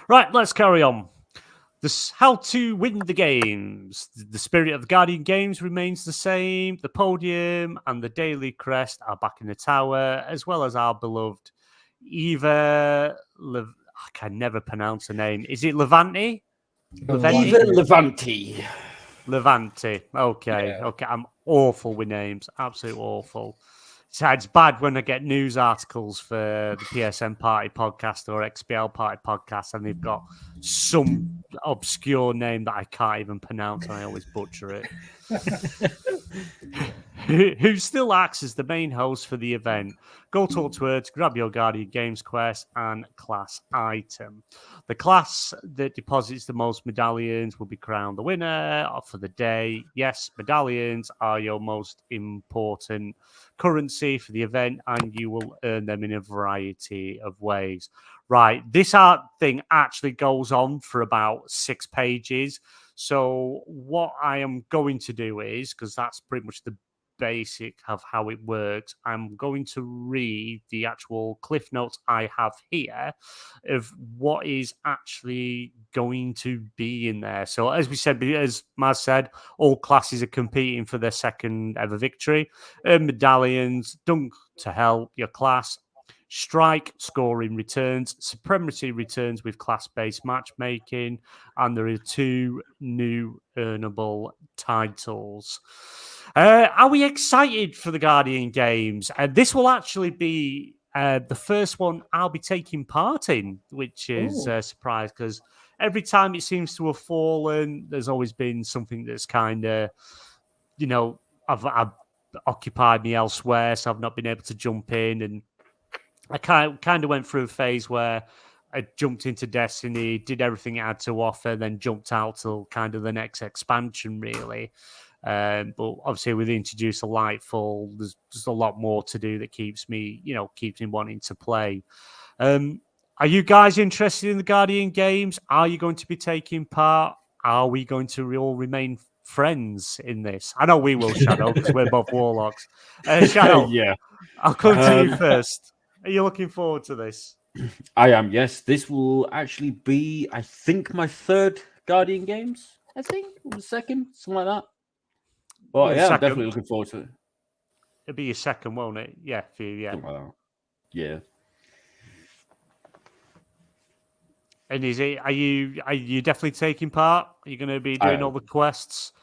Right, let's carry on. How to win the games. The spirit of the Guardian games remains the same. The podium and the daily crest are back in the tower, as well as our beloved Eva. I can never pronounce the name. Is it Levante? Eva Levante. Levante. Okay, Yeah. okay. I'm awful with names. Absolutely awful. So it's bad when I get news articles for the PSN Party podcast or XBL Party podcast, and they've got some obscure name that I can't even pronounce, and I always butcher it. Who still acts as the main host for the event. Go talk to her to grab your Guardian Games quest and class item. The class that deposits the most medallions will be crowned the winner for the day. Yes, medallions are your most important currency for the event, and you will earn them in a variety of ways. Right, this art thing actually goes on for about 6 pages. So what I am going to do is, because that's pretty much the basic of how it works, I'm going to read the actual cliff notes I have here of what is actually going to be in there. So as we said, as Maz said, all classes are competing for their second ever victory. Medallions, dunk to help your class. Strike scoring returns, supremacy returns with class-based matchmaking, and there are 2 new earnable titles. Are we excited for the Guardian Games? This will actually be the first one I'll be taking part in, which is a surprise because every time it seems to have fallen, there's always been something that's kind of, I've occupied me elsewhere, so I've not been able to jump in. And I kind of went through a phase where I jumped into Destiny, did everything it had to offer, then jumped out till kind of the next expansion, really. But obviously, with the introduce of LightFall, there's just a lot more to do that keeps me wanting to play. Are you guys interested in the Guardian Games? Are you going to be taking part? Are we going to all remain friends in this? I know we will, Shadow, because we're both Warlocks. Shadow, Yeah, I'll come to you first. Are you looking forward to this? I am. Yes, this will actually be, I think, my 3rd Guardian Games. I think or the 2nd, something like that. But yeah, I'm definitely looking forward to it. It'll be your 2nd, won't it? Yeah, for you, yeah. Something like that. Yeah. And are you definitely taking part? Are you going to be doing all the quests?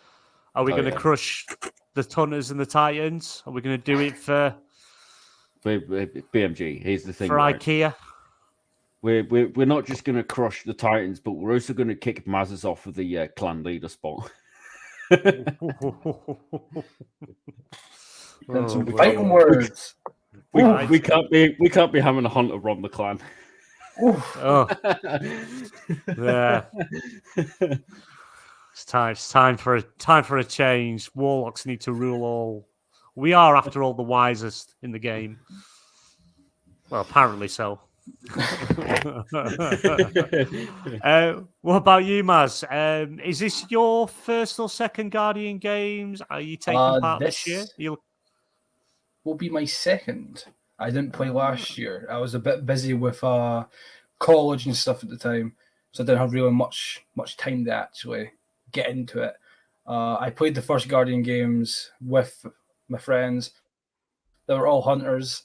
Are we going to crush the Hunters and the Titans? Are we going to do it for BMG? Here's the thing, for right? IKEA? We're not just going to crush the Titans, but we're also going to kick Mazes off of the clan leader spot. Some fighting words. We can't be having a hunter run the clan. Yeah. It's time for a change. Warlocks need to rule all. We are, after all, the wisest in the game. Well, apparently so. What about you, Maz? Is this your first or second Guardian Games? Are you taking part this year? Will be my 2nd. I didn't play last year. I was a bit busy with college and stuff at the time, so I didn't have really much time to actually get into it. I played the first Guardian Games with my friends. They were all Hunters.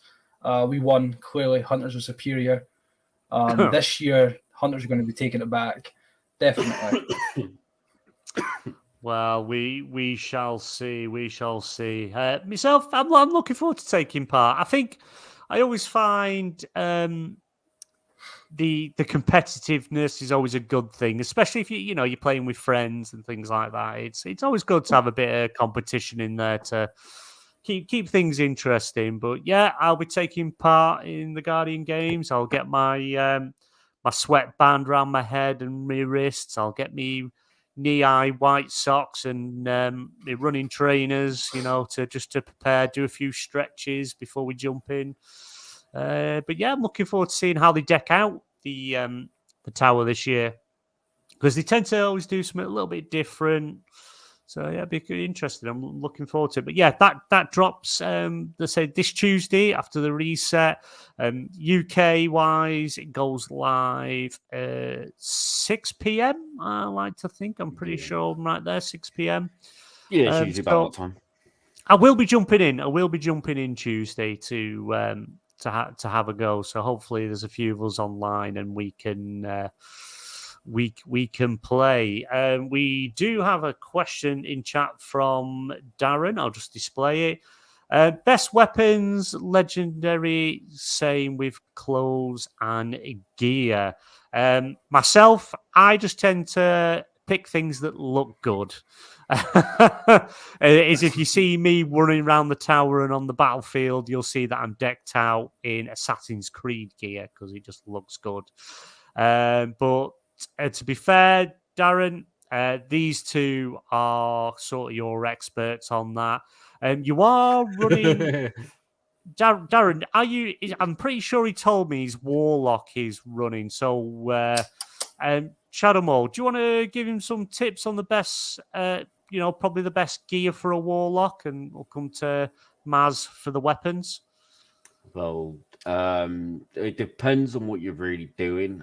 We won. Clearly, Hunters were superior. This year, Hunters are going to be taking it back. Definitely. Well, we shall see. We shall see. Myself, I'm looking forward to taking part. I think I always find the competitiveness is always a good thing, especially if you're playing with friends and things like that. It's always good to have a bit of competition in there to keep things interesting. But yeah, I'll be taking part in the Guardian Games. I'll get my my sweatband around my head and my wrists. I'll get me knee-high white socks and my running trainers, to prepare, do a few stretches before we jump in. But yeah, I'm looking forward to seeing how they deck out the tower this year, because they tend to always do something a little bit different. So yeah, it'd be interesting. I'm looking forward to it. But yeah, that drops. Let's say this Tuesday after the reset. UK wise, it goes live 6 p.m. I like to think. I'm pretty sure I'm right there. 6 p.m. Yeah, it's usually about that time. I will be jumping in Tuesday to have a go. So hopefully there's a few of us online and we can we can play. We do have a question in chat from Darren. I'll just display it. Best weapons, legendary, same with clothes and gear. Myself, I just tend to pick things that look good. Is if you see me running around the tower and on the battlefield, you'll see that I'm decked out in Assassin's Creed gear because it just looks good. But to be fair, Darren, these two are sort of your experts on that. You are running, Darren. Are you? I'm pretty sure he told me his Warlock is running. So, Shadow Mole, do you want to give him some tips on the best? Probably the best gear for a Warlock, and we'll come to Maz for the weapons. Well, it depends on what you're really doing.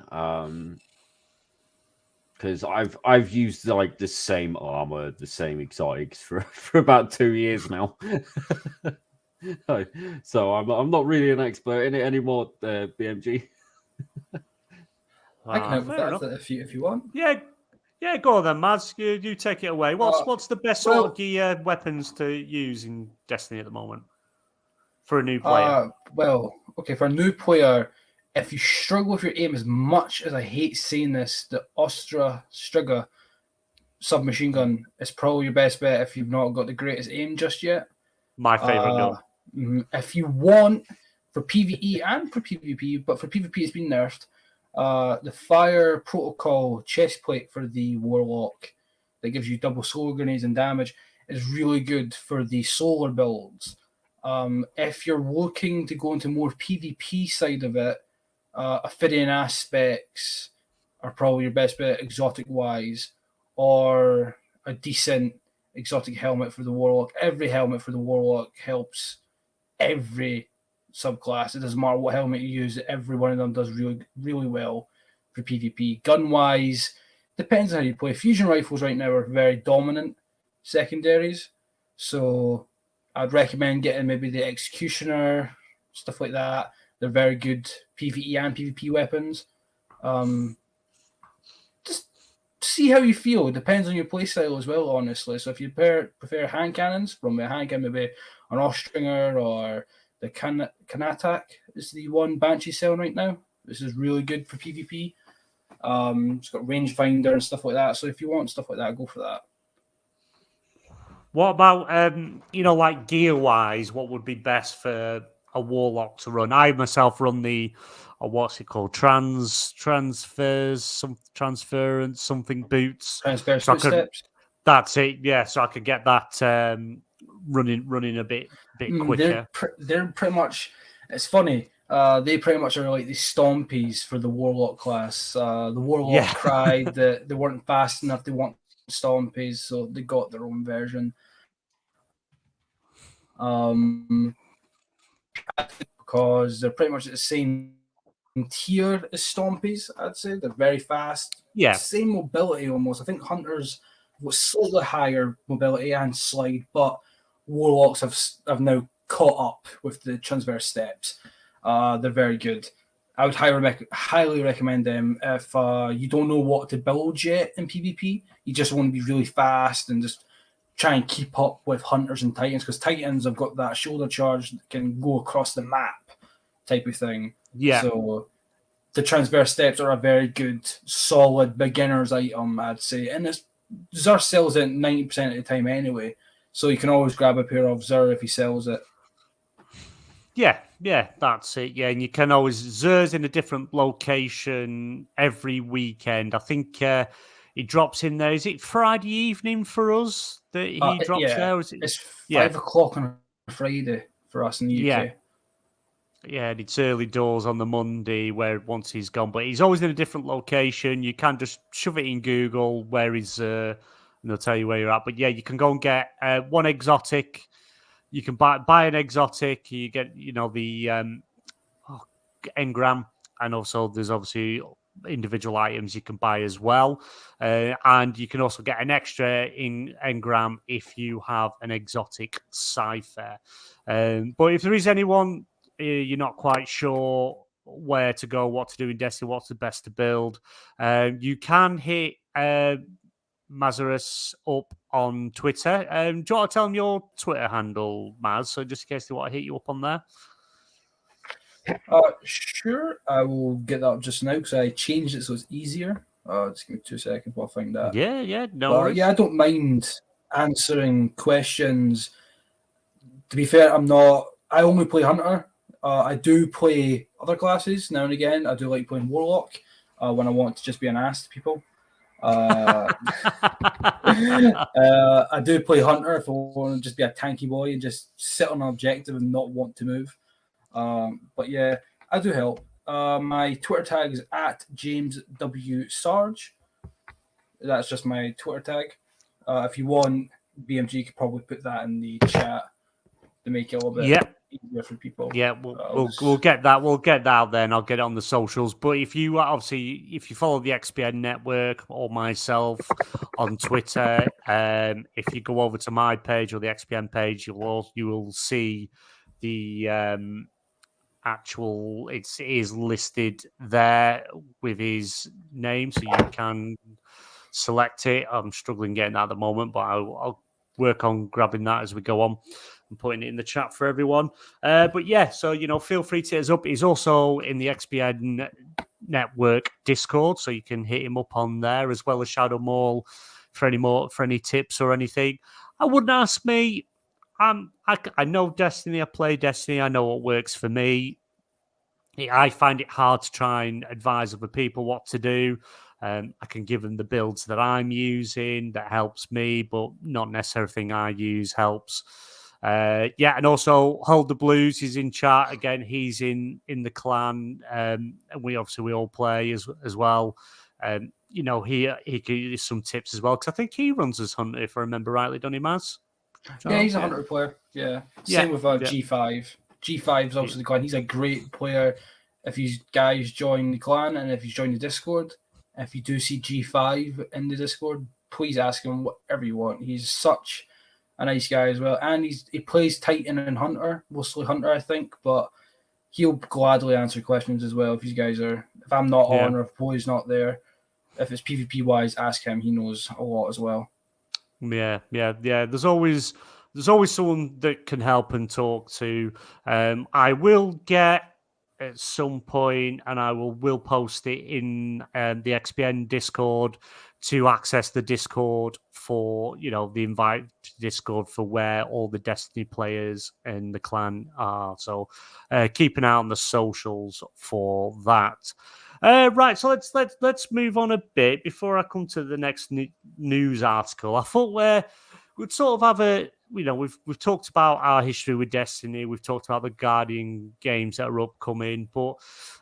Because I've used like the same armor, the same exotics for about 2 years now. So I'm not really an expert in it anymore, BMG. I can help with fair that enough. if you want. Yeah, go on then, Maz. You take it away. What's the best sort of gear weapons to use in Destiny at the moment for a new player? For a new player, if you struggle with your aim, as much as I hate saying this, the Ostra Striga submachine gun is probably your best bet if you've not got the greatest aim just yet. My favorite gun. If you want, for PvE and for PvP, but for PvP it's been nerfed, the Fire Protocol chest plate for the Warlock that gives you double solar grenades and damage is really good for the solar builds. If you're looking to go into more PvP side of it, Ophidian aspects are probably your best bet exotic-wise, or a decent exotic helmet for the Warlock. Every helmet for the Warlock helps every subclass. It doesn't matter what helmet you use, every one of them does really, really well for PvP. Gun-wise, depends on how you play. Fusion rifles right now are very dominant secondaries, so I'd recommend getting maybe the Executioner, stuff like that. They're very good PvE and PvP weapons. Just see how you feel. It depends on your playstyle as well, honestly. So if you prefer hand cannons, from a hand cannon, maybe an Austringer or the Kanatak is the one Banshee selling right now. This is really good for PvP. It's got rangefinder and stuff like that. So if you want stuff like that, go for that. What about like gear-wise? What would be best for a Warlock to run? I myself run the what's it called? Transference, something boots. Transference so footsteps. That's it. Yeah, so I could get that running a bit quicker. They're pretty much. It's funny. They pretty much are like the Stompies for the Warlock class. The Warlock cried that they weren't fast enough. They want Stompies, so they got their own version. Because they're pretty much at the same tier as Stompies, I'd say. They're very fast. Yeah. Same mobility almost. I think Hunters was slightly higher mobility and slide, but Warlocks have now caught up with the transverse steps. They're very good. I would highly recommend them if you don't know what to build yet in PvP. You just want to be really fast and just try and keep up with Hunters and Titans, because Titans have got that shoulder charge that can go across the map type of thing. Yeah. So the transverse steps are a very good, solid beginner's item, I'd say. And Zur sells it 90% of the time anyway, so you can always grab a pair of Zur if he sells it. Yeah, that's it. Yeah, and you can always Zur's in a different location every weekend. I think he drops in there. Is it Friday evening for us that he drops there? Is it? It's 5 o'clock on a Friday for us in the UK. Yeah, and it's early doors on the Monday where once he's gone, but he's always in a different location. You can just shove it in Google where he's, and they'll tell you where you're at. But yeah, you can go and get one exotic. You can buy an exotic. You get, the engram, and also there's obviously individual items you can buy as well. And you can also get an extra engram if you have an exotic cipher. But if there is anyone you're not quite sure where to go, what to do in Destiny, what's the best to build, you can hit Mazarus up on Twitter. Do you want to tell them your Twitter handle, Maz? So just in case they want to hit you up on there. Sure, I will get that up just now because I changed it so it's easier. Just give me 2 seconds while I find that. Yeah, no worries. Yeah, I don't mind answering questions. To be fair, I only play Hunter. I do play other classes now and again. I do like playing Warlock when I want to just be an ass to people. I do play Hunter if I want to just be a tanky boy and just sit on an objective and not want to move. But yeah, I do help. My Twitter tag is at James W. Sarge. That's just my Twitter tag. If you want, BMG could probably put that in the chat to make it a little bit easier for people. Yeah, we'll get that. We'll get that out there, and I'll get it on the socials. But if you follow the XPN network or myself on Twitter, if you go over to my page or the XPN page, you will see the actual. It is listed there with his name, so you can select it. I'm struggling getting that at the moment, but I'll work on grabbing that as we go on and putting it in the chat for everyone. But yeah, so feel free to hit us up. He's also in the XPN network Discord, so you can hit him up on there, as well as Shadow Mall for any tips or anything. I wouldn't ask me. I know Destiny. I play Destiny. I know what works for me. I find it hard to try and advise other people what to do. I can give them the builds that I'm using that helps me, but not necessarily everything I use helps. And also Hold the Blues is in chat again. He's in the clan, and we all play as well. He can give some tips as well, because I think he runs as Hunter, if I remember rightly, don't he, Maz? Yeah, he's a Hunter player. Yeah, same with G5. G5 is also the clan. He's a great player. If you guys join the clan and if you join the Discord, if you do see G5 in the Discord, please ask him whatever you want. He's such a nice guy as well. And he plays Titan and Hunter, mostly Hunter, I think, but he'll gladly answer questions as well if I'm not on or if Boy's not there. If it's PvP wise, ask him. He knows a lot as well. Yeah. There's always someone that can help and talk to. I will get at some point, and I will post it in the XPN Discord to access the Discord for the invite to Discord for where all the Destiny players and the clan are. So keep an eye on the socials for that. Right, so let's move on a bit before I come to the next news article. I thought we'd sort of have we've talked about our history with Destiny. We've talked about the Guardian games that are upcoming, but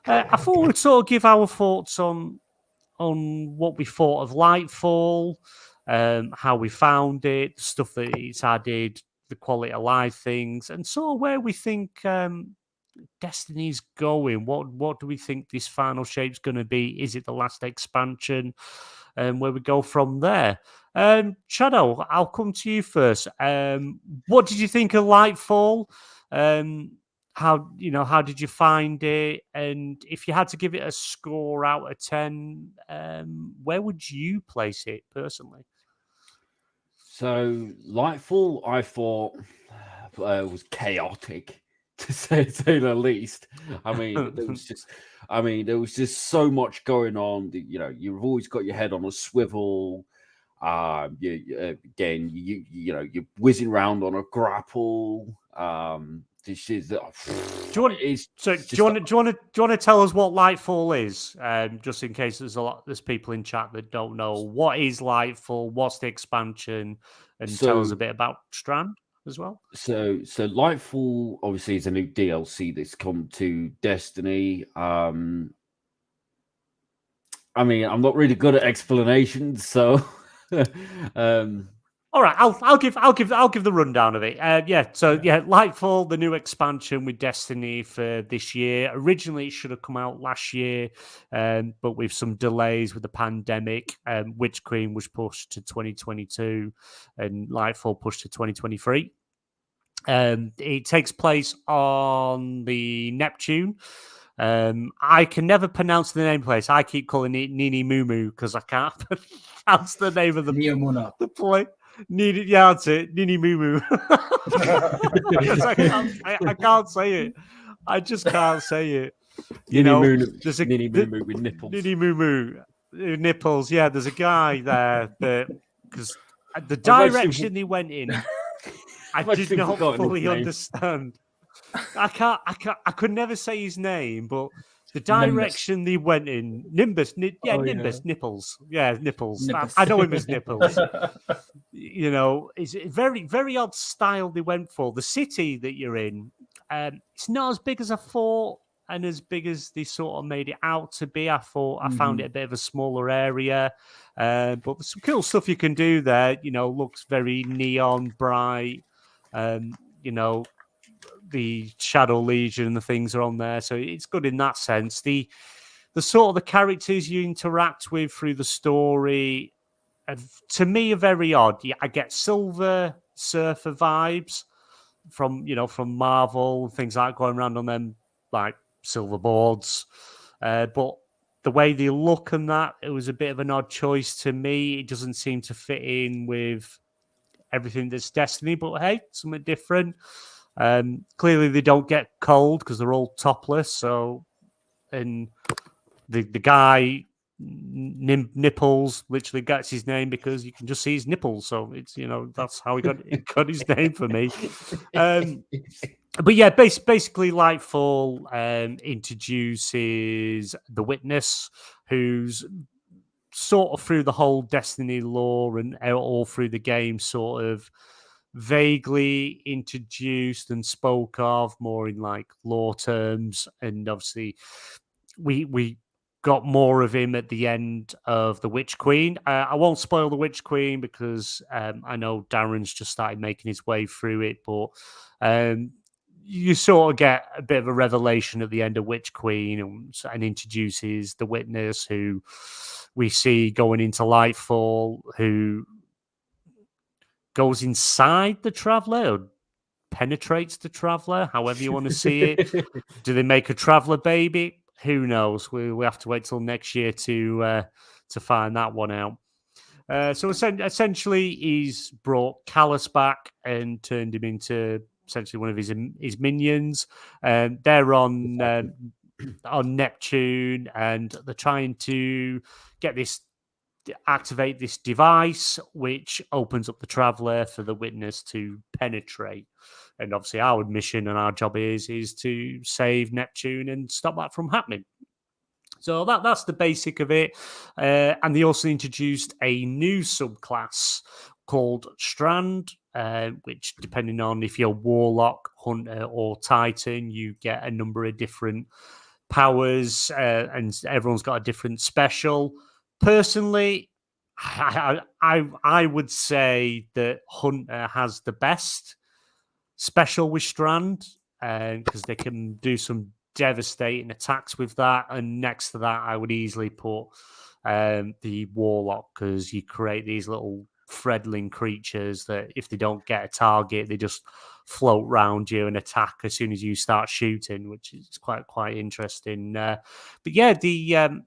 I thought we'd sort of give our thoughts on what we thought of LightFall, how we found it, stuff that it's added, the quality of life things, and sort of where we think Destiny's going. What do we think this final shape's going to be? Is it the last expansion? And where we go from there. Shadow, I'll come to you first. What did you think of LightFall? How did you find it? And if you had to give it a score out of 10, where would you place it personally? So LightFall, I thought was chaotic, to say the least. I mean, there was just so much going on. You've always got your head on a swivel. You're whizzing around on a grapple. This is. Do you want to tell us what LightFall is? Just in case there's people in chat that don't know what is LightFall, what's the expansion, and tell us a bit about Strand as well. So LightFall obviously is a new DLC that's come to Destiny. I mean, I'm not really good at explanations, so. All right, I'll give the rundown of it. LightFall, the new expansion with Destiny for this year. Originally, it should have come out last year, but with some delays with the pandemic, Witch Queen was pushed to 2022, and LightFall pushed to 2023. It takes place on the Neptune. I can never pronounce the name place. I keep calling it Nini Mumu because I can't pronounce the name of the play. Yeah, that's it. Nini Mumu. Because I can't say it. I just can't say it. There's a Nini Moo with nipples. Nini Mumu nipples. Yeah, there's a guy there that because the direction he went in, I did not fully understand. I could never say his name, but the direction they went in, Nimbus, nipples. Yeah, nipples. I know him as Nipples. It's a very, very odd style they went for. The city that you're in, it's not as big as I thought and as big as they sort of made it out to be. I found it a bit of a smaller area, but there's some cool stuff you can do there. Looks very neon bright. The Shadow Legion and the things are on there, so it's good in that sense. The sort of the characters you interact with through the story, to me, are very odd. I get Silver Surfer vibes from Marvel, things like going around on them like silver boards, but the way they look and that, it was a bit of an odd choice to me. It doesn't seem to fit in with everything that's Destiny, but hey, something different. Clearly they don't get cold because they're all topless. So, and the guy Nipples literally gets his name because you can just see his nipples. So it's that's how he got his name for me. But yeah, basically LightFall introduces the Witness, who's sort of through the whole Destiny lore and all through the game sort of vaguely introduced and spoke of more in like lore terms, and obviously we got more of him at the end of the Witch Queen. I won't spoil the Witch Queen because I know Darren's just started making his way through it, but you sort of get a bit of a revelation at the end of Witch Queen and introduces the Witness, who we see going into LightFall, who goes inside the Traveler or penetrates the Traveler, however you want to see it. Do they make a Traveler baby? Who knows? We have to wait till next year to find that one out. So essentially, he's brought Callus back and turned him into essentially one of his minions. They're on Neptune, and they're trying to activate this device, which opens up the Traveler for the Witness to penetrate. And obviously, our mission and our job is to save Neptune and stop that from happening. So that's the basic of it. And they also introduced a new subclass called Strand, which, depending on if you're Warlock, Hunter, or Titan, you get a number of different powers, and everyone's got a different special. Personally, I would say that Hunter has the best special with Strand, because they can do some devastating attacks with that. And next to that, I would easily put the Warlock, because you create these little threadling creatures that if they don't get a target, they just float around you and attack as soon as you start shooting, which is quite interesting. But yeah, the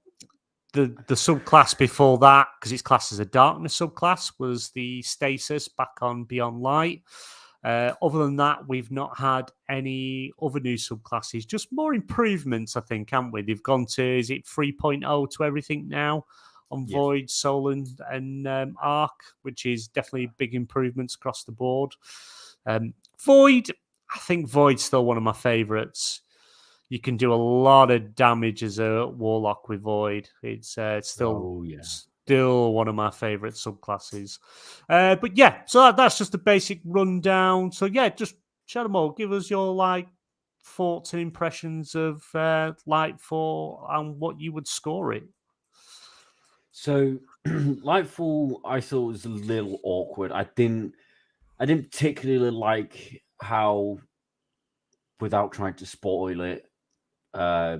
subclass before that, because it's classed as a darkness subclass, was the Stasis back on Beyond Light. Other than that, we've not had any other new subclasses, just more improvements, I think, haven't we? They've gone to, is it 3.0 to everything now on Void, Soul, and Arc, which is definitely big improvements across the board. Void, I think Void's still one of my favourites. You can do a lot of damage as a Warlock with Void. It's still one of my favourite subclasses. But yeah, so that's just a basic rundown. So yeah, just Shadowmo, give us your thoughts and impressions of LightFall and what you would score it. So LightFall, I thought was a little awkward. I didn't particularly like how, without trying to spoil it, I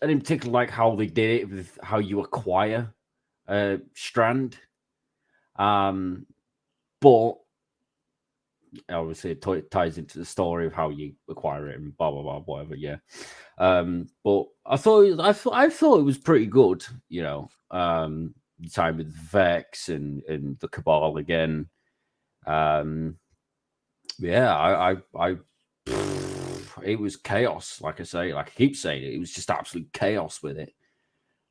didn't particularly like how they did it with how you acquire Strand. But obviously it ties into the story of how you acquire it and blah blah blah whatever. Yeah, but I thought it was pretty good. You know, the time with Vex and the Cabal again. Yeah, I it was chaos. Like I say, like I keep saying it was just absolute chaos with it.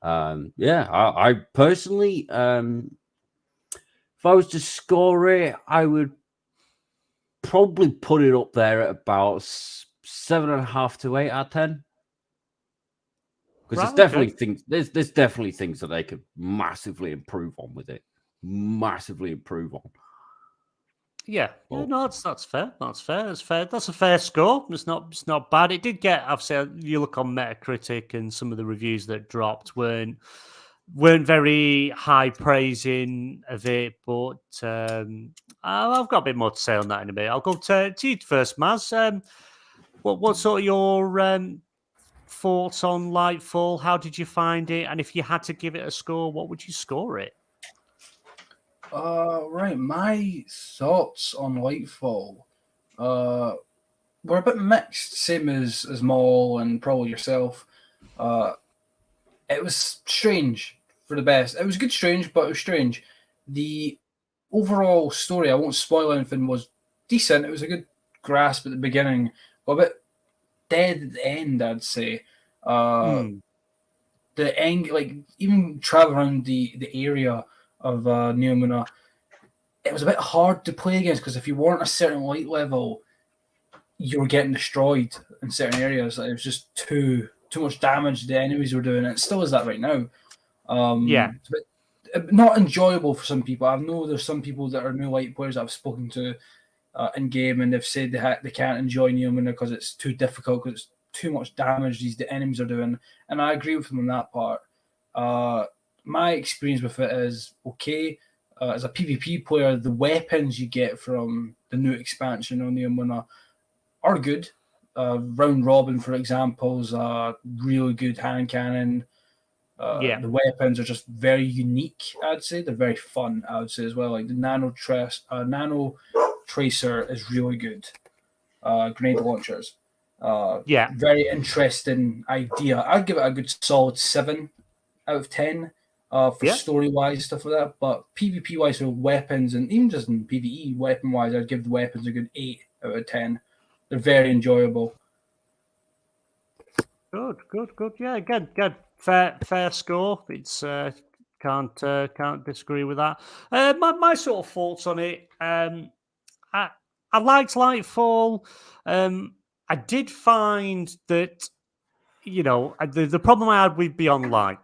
Yeah, I personally, if I was to score it, I would probably put it up there at about 7.5 to 8 out of 10. Because Right, there's definitely okay. things. There's definitely things that they could massively improve on with it. Massively improve on. Yeah, Well, no, that's fair. That's fair. That's fair. That's a fair score. It's not bad. It did get. I've said you look on Metacritic and some of the reviews that dropped weren't very high praising of it, but I've got a bit more to say on that in a bit. I'll go to you first, Maz. What sort of your thoughts on Lightfall? How did you find it? And if you had to give it a score, what would you score it? Right. My thoughts on Lightfall were a bit mixed, same as Maul and probably yourself. It was strange for the best. It was good, strange, but it was strange. The overall story, I won't spoil anything, was decent. It was a good grasp at the beginning, but a bit dead at the end, I'd say. The end, like even traveling around the area of Neomuna, it was a bit hard to play against because if you weren't a certain light level, you were getting destroyed in certain areas. Like, it was just too much damage the enemies were doing. And it still is that right now. Yeah. It's a bit not enjoyable for some people. I know there's some people that are new light players that I've spoken to in game, and they've said they can't enjoy Neomuna because it's too difficult, because it's too much damage the enemies are doing. And I agree with them on that part. My experience with it is okay. As a PvP player, the weapons you get from the new expansion on Neomuna are good. Round Robin, for example, is a really good hand cannon. The weapons are just very unique, I'd say. They're very fun, I would say, as well. Like the Nano Tracer is really good. Grenade launchers. Very interesting idea. I'd give it a good solid 7 out of 10 for story-wise, stuff like that. But PvP-wise, for weapons, and even just in PvE, weapon-wise, I'd give the weapons a good 8 out of 10. They're very enjoyable. Good. Yeah, good. Fair score. It's can't disagree with that. My sort of thoughts on it. I liked Lightfall. I did find that the problem I had with Beyond Light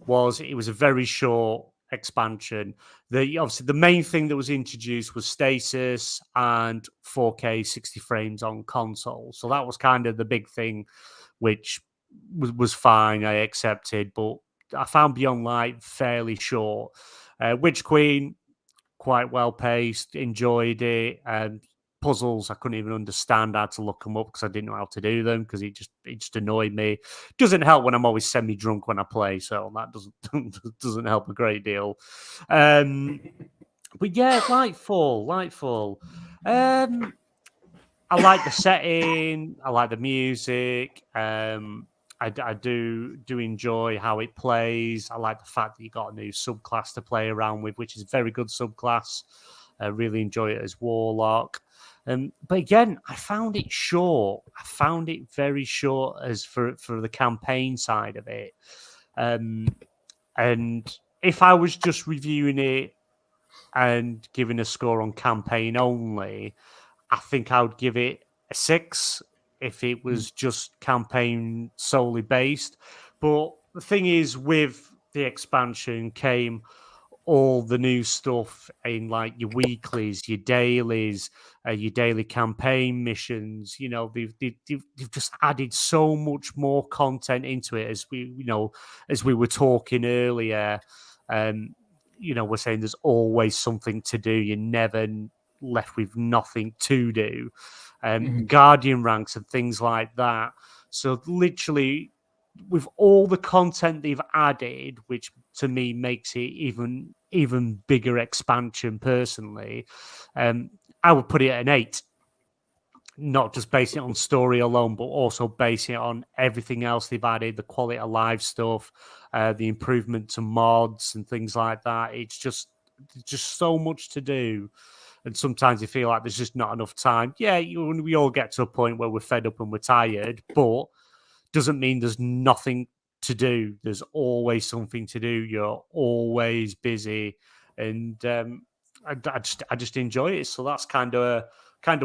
was it was a very short expansion. Obviously the main thing that was introduced was stasis and 4K 60 frames on console. So that was kind of the big thing, which was fine. I accepted, but I found Beyond Light fairly short. Witch Queen, quite well paced. Enjoyed it. Puzzles I couldn't even understand. I had to look them up because I didn't know how to do them because it just annoyed me. Doesn't help when I'm always semi drunk when I play, so that doesn't help a great deal. But yeah, Lightfall. I like the setting. I like the music. I do enjoy how it plays. I like the fact that you got a new subclass to play around with, which is a very good subclass. I really enjoy it as Warlock. But again, I found it short. I found it very short as for the campaign side of it. And if I was just reviewing it and giving a score on campaign only, I think I would give it a 6 if it was just campaign solely based. But the thing is, with the expansion came all the new stuff in like your weeklies, your dailies, your daily campaign missions. They've just added so much more content into it as we were talking earlier. We're saying there's always something to do. You're never left with nothing to do. Guardian ranks and things like that. So literally, with all the content they've added, which to me makes it even bigger expansion personally, I would put it at an 8. Not just basing it on story alone, but also basing it on everything else they've added, the quality of life stuff, the improvement to mods and things like that. It's just so much to do. And sometimes you feel like there's just not enough time. Yeah, we all get to a point where we're fed up and we're tired, but doesn't mean there's nothing to do. There's always something to do. You're always busy. And I just enjoy it. So that's kind of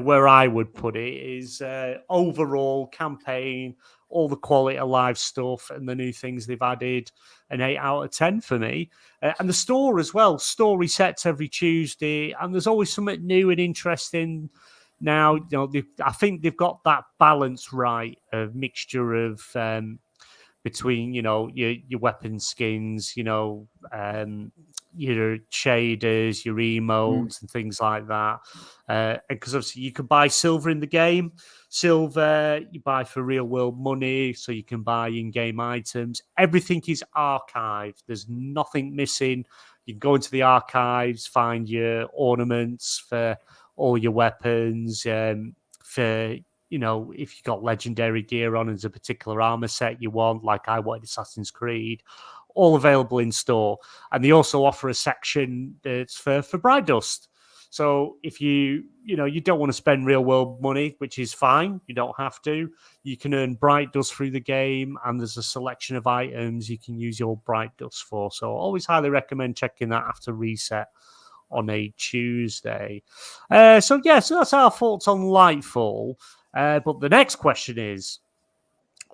where I would put it is overall campaign, all the quality of life stuff and the new things they've added, an 8 out of 10 for me. And the store as well. Store resets every Tuesday, and there's always something new and interesting. Now, I think they've got that balance right, a mixture of between, your weapon skins, your shaders, your emotes, and things like that. Because obviously you can buy silver in the game. Silver you buy for real world money, so you can buy in-game items. Everything is archived. There's nothing missing. You can go into the archives, find your ornaments for all your weapons, for if you got legendary gear on, there's a particular armor set you want, like I wanted Assassin's Creed, all available in store. And they also offer a section that's for Bright Dust. So if you don't want to spend real world money, which is fine, you don't have to. You can earn Bright Dust through the game, and there's a selection of items you can use your Bright Dust for. So always highly recommend checking that after reset on a Tuesday. So that's our thoughts on Lightfall. But the next question is,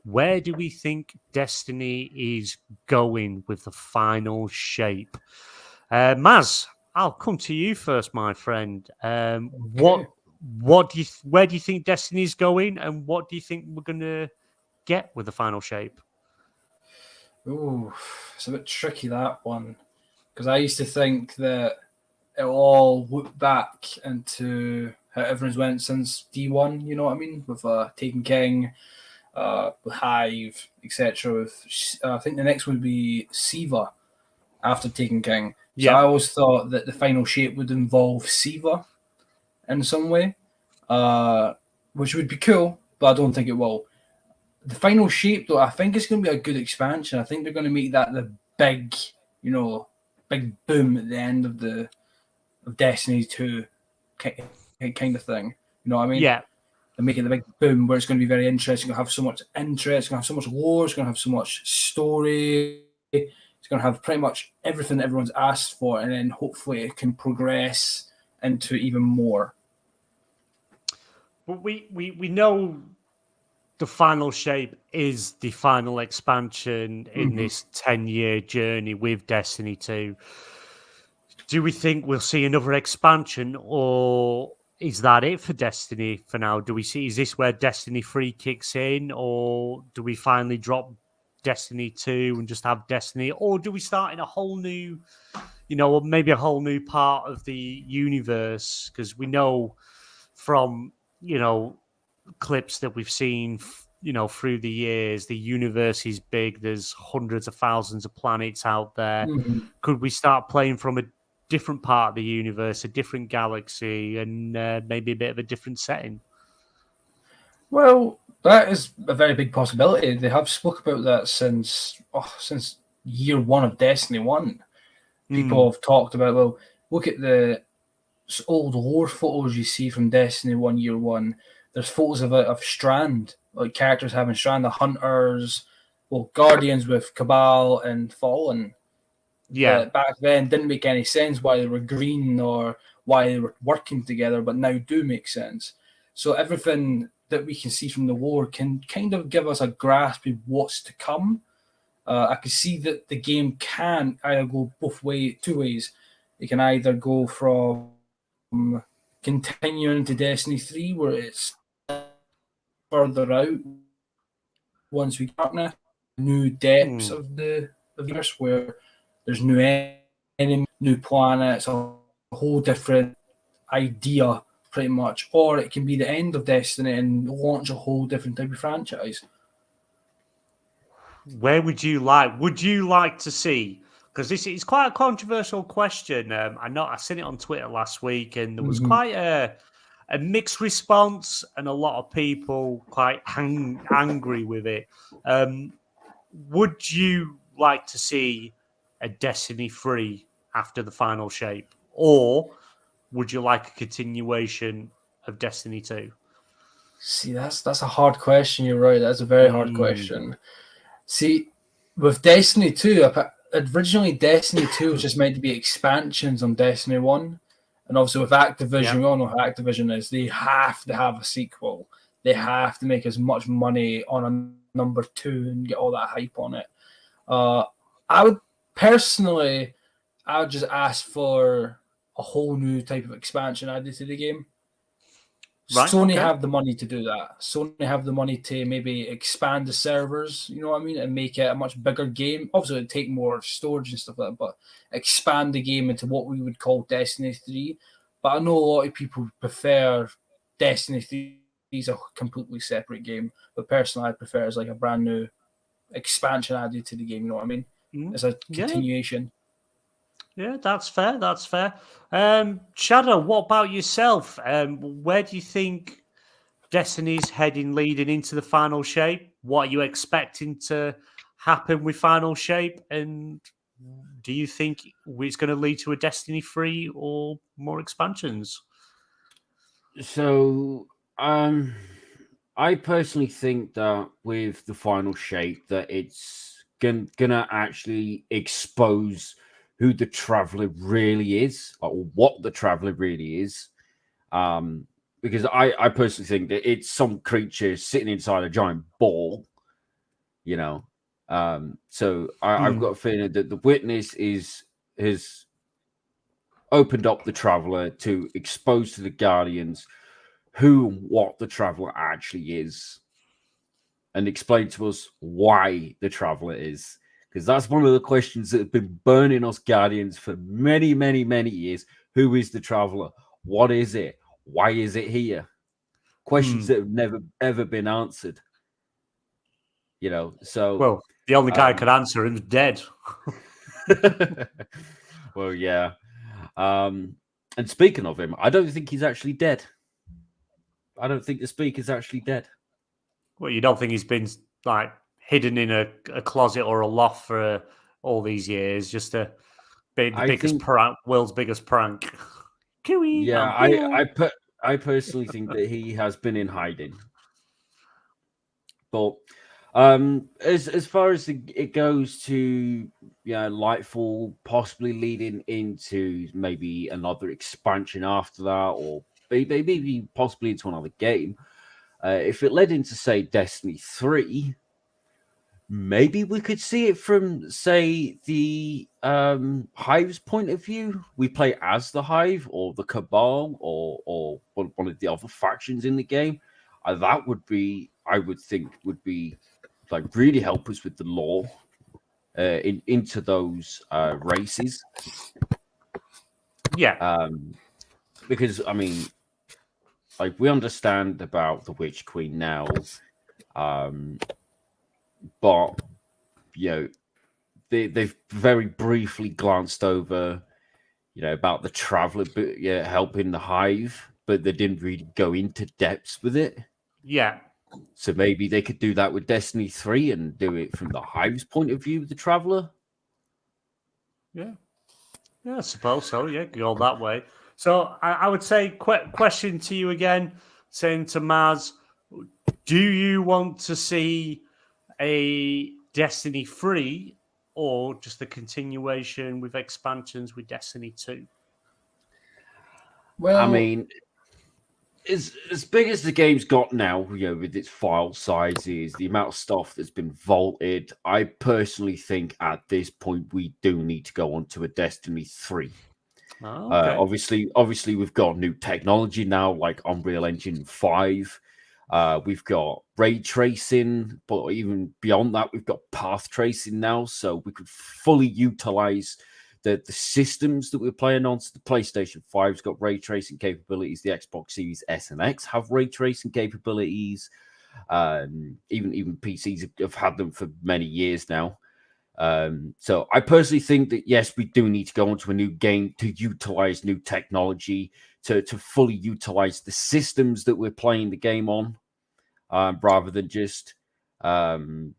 where do we think Destiny is going with the final shape? Maz, I'll come to you first, my friend. Where do you think Destiny's going, and what do you think we're going to get with the final shape? Ooh, it's a bit tricky, that one, because I used to think that it all looked back into how everyone's went since D1, you know what I mean? With Taken King, with Hive, etc. I think the next one would be Siva after Taken King. So I always thought that the final shape would involve Siva in some way, which would be cool, but I don't think it will. The final shape, though, I think it's going to be a good expansion. I think they're going to make that the big, big boom at the end of Destiny 2 kind of thing. You know what I mean? Yeah. They're making the big boom where it's going to be very interesting. It's going to have so much interest. It's going to have so much lore. It's going to have so much story. It's going to have pretty much everything that everyone's asked for, and then hopefully it can progress into even more. But we know the final shape is the final expansion in this 10-year journey with Destiny 2. Do we think we'll see another expansion, or is that it for Destiny for now? Is this where Destiny 3 kicks in, or do we finally drop Destiny 2 and just have Destiny, or do we start in a whole new, or maybe a whole new part of the universe? Because we know from, clips that we've seen, through the years, the universe is big. There's hundreds of thousands of planets out there. Could we start playing from a different part of the universe, a different galaxy, and maybe a bit of a different setting? Well, that is a very big possibility. They have spoke about that since year one of Destiny 1. People have talked about, well, look at the old lore photos you see from Destiny 1 year 1. There's photos of Strand, like characters having Strand, the Hunters, Guardians with Cabal and Fallen. Yeah. Back then didn't make any sense why they were green or why they were working together, but now do make sense. So everything that we can see from the lore can kind of give us a grasp of what's to come. I can see that the game can either go two ways. It can either go from continuing to Destiny 3, where it's further out once we get new depths of the universe, where there's new enemies, new planets, a whole different idea, pretty much. Or it can be the end of Destiny and launch a whole different type of franchise. Where would you like to see? Because this is quite a controversial question. I know I seen it on Twitter last week, and there was quite a a mixed response and a lot of people quite angry with it. Would you like to see a Destiny 3 after the final shape, or would you like a continuation of Destiny 2? See, that's a hard question. You're right. That's a very hard question. See, with Destiny 2, originally Destiny 2 was just meant to be expansions on Destiny 1. And obviously with Activision, we all know how Activision is. They have to have a sequel. They have to make as much money on a number 2 and get all that hype on it. I would just ask for a whole new type of expansion added to the game. Right, Sony have the money to do that. Sony have the money to maybe expand the servers, you know what I mean, and make it a much bigger game. Obviously, it'd take more storage and stuff like that, but expand the game into what we would call Destiny 3. But I know a lot of people prefer Destiny 3 is a completely separate game. But personally, I prefer it as like a brand new expansion added to the game, you know what I mean? As a continuation. Yeah, that's fair. That's fair. Shadow, what about yourself? Where do you think Destiny's heading leading into the final shape? What are you expecting to happen with final shape? And do you think it's going to lead to a Destiny 3 or more expansions? So, I personally think that with the final shape that it's gonna actually expose who the Traveler really is, or what the Traveler really is. Because I personally think that it's some creature sitting inside a giant ball, you know. So I've got a feeling that the Witness has opened up the Traveler to expose to the Guardians who and what the Traveler actually is, and explain to us why the Traveler is. Because that's one of the questions that have been burning us Guardians for many, many, many years. Who is the Traveler? What is it? Why is it here? Questions that have never, ever been answered. You know, so... Well, the only guy who could answer him is dead. Well, yeah. And speaking of him, I don't think he's actually dead. I don't think the speaker's actually dead. Well, you don't think he's been, like, hidden in a closet or a loft for all these years just to be the biggest prank, world's biggest prank. Kiwi, yeah, I personally think that he has been in hiding. But as far as it goes to LightFall possibly leading into maybe another expansion after that, or maybe possibly into another game, if it led into, say, Destiny 3, maybe we could see it from, say, the Hive's point of view. We play as the Hive or the Cabal or one of the other factions in the game. That would be, I would think, would be like really help us with the lore into those races. Yeah. Because I mean, like, we understand about the Witch Queen now, but they've very briefly glanced over, about the Traveler, helping the Hive, but they didn't really go into depths with it. Yeah. So maybe they could do that with Destiny 3 and do it from the Hive's point of view with the Traveler. Yeah. Yeah, I suppose so. Yeah, go that way. So I would say, question to you again, saying to Maz, do you want to see a Destiny 3 or just a continuation with expansions with Destiny 2? Well, I mean, as big as the game's got now, with its file sizes, the amount of stuff that's been vaulted, I personally think at this point we do need to go on to a Destiny 3. Oh, okay. Obviously, we've got new technology now, like Unreal Engine 5. We've got ray tracing, but even beyond that, we've got path tracing now, so we could fully utilize the systems that we're playing on. So the PlayStation 5's got ray tracing capabilities. The Xbox Series S and X have ray tracing capabilities. Even PCs have had them for many years now. So I personally think that, yes, we do need to go into a new game to utilize new technology, to fully utilize the systems that we're playing the game on, rather than just updating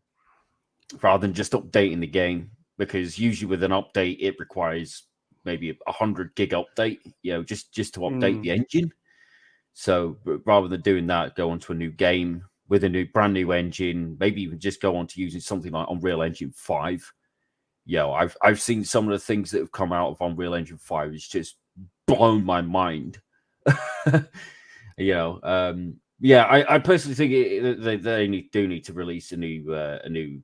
the game. Because usually with an update, it requires maybe 100 gig update, just to update the engine. So rather than doing that, go onto a new game with a brand new engine, maybe even just go on to using something like Unreal Engine 5. I've seen some of the things that have come out of Unreal Engine 5. It's just blown my mind. I personally think they do need to release a new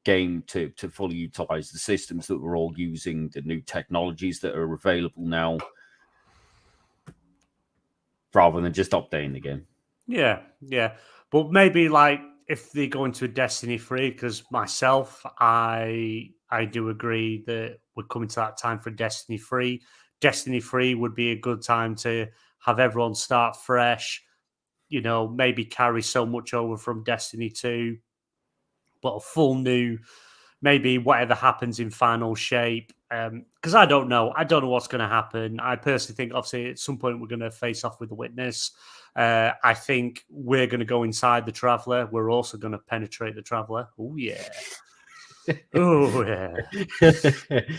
game to fully utilize the systems that we're all using, the new technologies that are available now, rather than just updating the game. Yeah. But maybe like if they go into a Destiny 3, because myself, I do agree that we're coming to that time for Destiny 3. Destiny 3 would be a good time to have everyone start fresh, maybe carry so much over from Destiny 2, but a full new, maybe whatever happens in final shape. Because I don't know what's going to happen. I personally think, obviously, at some point we're going to face off with the Witness. I think we're going to go inside the Traveler. We're also going to penetrate the Traveler. Oh yeah. Oh yeah.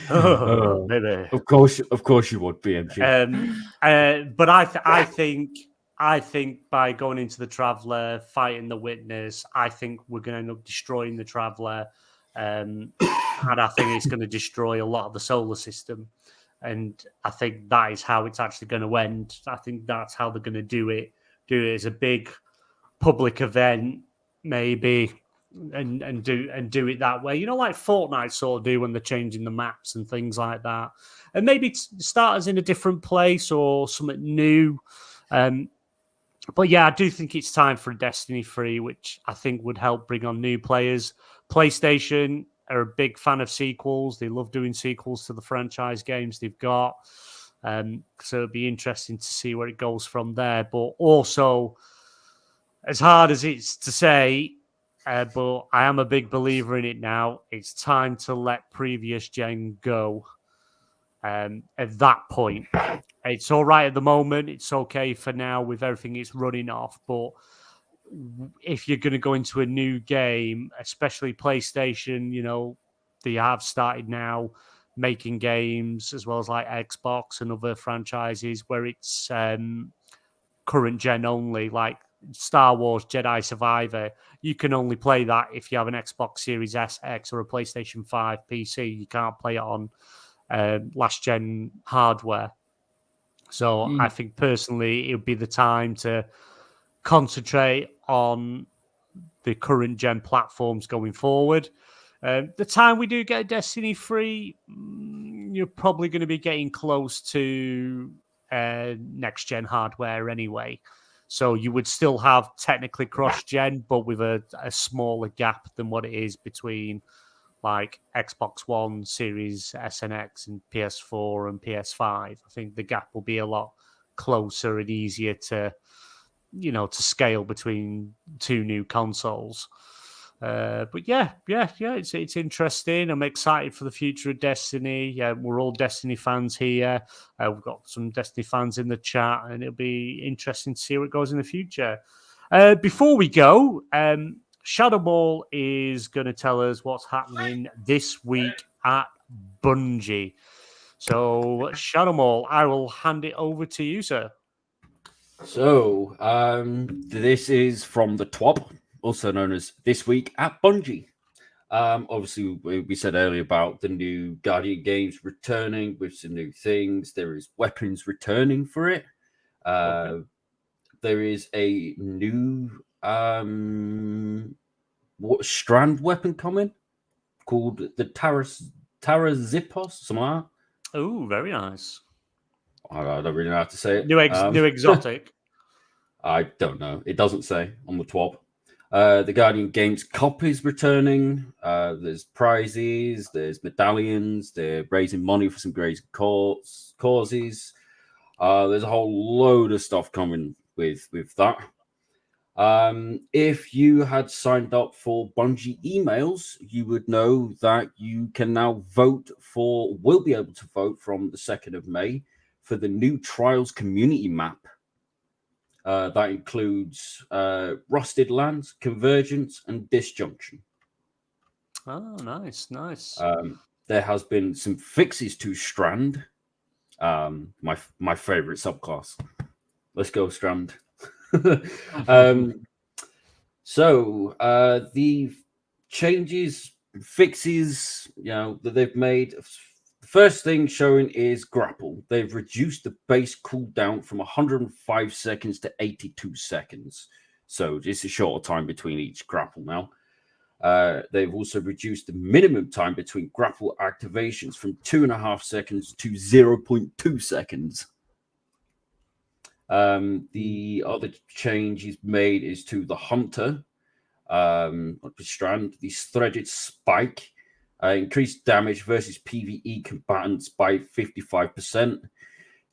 Oh, baby. Of course you would, BMG. But I think by going into the Traveler, fighting the Witness, I think we're going to end up destroying the Traveler. And I think it's going to destroy a lot of the solar system. And I think that is how it's actually going to end. I think that's how they're going to do it. Do it as a big public event, maybe, and do it that way. Like Fortnite sort of do when they're changing the maps and things like that. And maybe start us in a different place or something new. But yeah, I do think it's time for Destiny 3, which I think would help bring on new players. PlayStation are a big fan of sequels. They love doing sequels to the franchise games they've got. So it'd be interesting to see where it goes from there. But also, as hard as it's to say, but I am a big believer in it now. It's time to let previous gen go. At that point, it's all right at the moment. It's okay for now with everything it's running off. But if you're going to go into a new game, especially PlayStation, they have started now making games as well as like Xbox and other franchises where it's current gen only, like Star Wars Jedi Survivor. You can only play that if you have an Xbox Series S, X, or a PlayStation 5 PC. You can't play it on last gen hardware. So I think personally it would be the time to concentrate on the current gen platforms going forward. The time we do get a Destiny 3, you're probably going to be getting close to next gen hardware anyway. So you would still have technically cross gen, but with a smaller gap than what it is between like Xbox One, Series S and X, and PS4 and PS5. I think the gap will be a lot closer and easier to scale between two new consoles. But yeah, it's interesting. I'm excited for the future of Destiny. Yeah, we're all Destiny fans here. We've got some Destiny fans in the chat, and it'll be interesting to see where it goes in the future. Before we go, Shadow Ball is going to tell us what's happening this week at Bungie. So, Shadow Ball, I will hand it over to you, sir. So, this is from the TWAB, also known as This Week at Bungie. Obviously, we said earlier about the new Guardian games returning with some new things. There is weapons returning for it. Okay. There is a new strand weapon coming called the Tarazipos, something like that. Oh, very nice. I don't really know how to say it. New exotic. I don't know. It doesn't say on the TWAB. The Guardian Games Cup is returning. There's prizes. There's medallions. They're raising money for some great causes. There's a whole load of stuff coming with that. If you had signed up for Bungie emails, you would know that you can now will be able to vote from the 2nd of May for the new Trials community map. That includes Rusted Lands, Convergence, and Disjunction. Oh, nice. There has been some fixes to Strand, my favorite subclass. Let's go, Strand. So the changes, fixes, that they've made. The first thing showing is grapple. They've reduced the base cooldown from 105 seconds to 82 seconds. So it's a shorter time between each grapple now. They've also reduced the minimum time between grapple activations from 2.5 seconds to 0.2 seconds. The other change he's made is to the Hunter Strand. The Threaded Spike increased damage versus PvE combatants by 55%.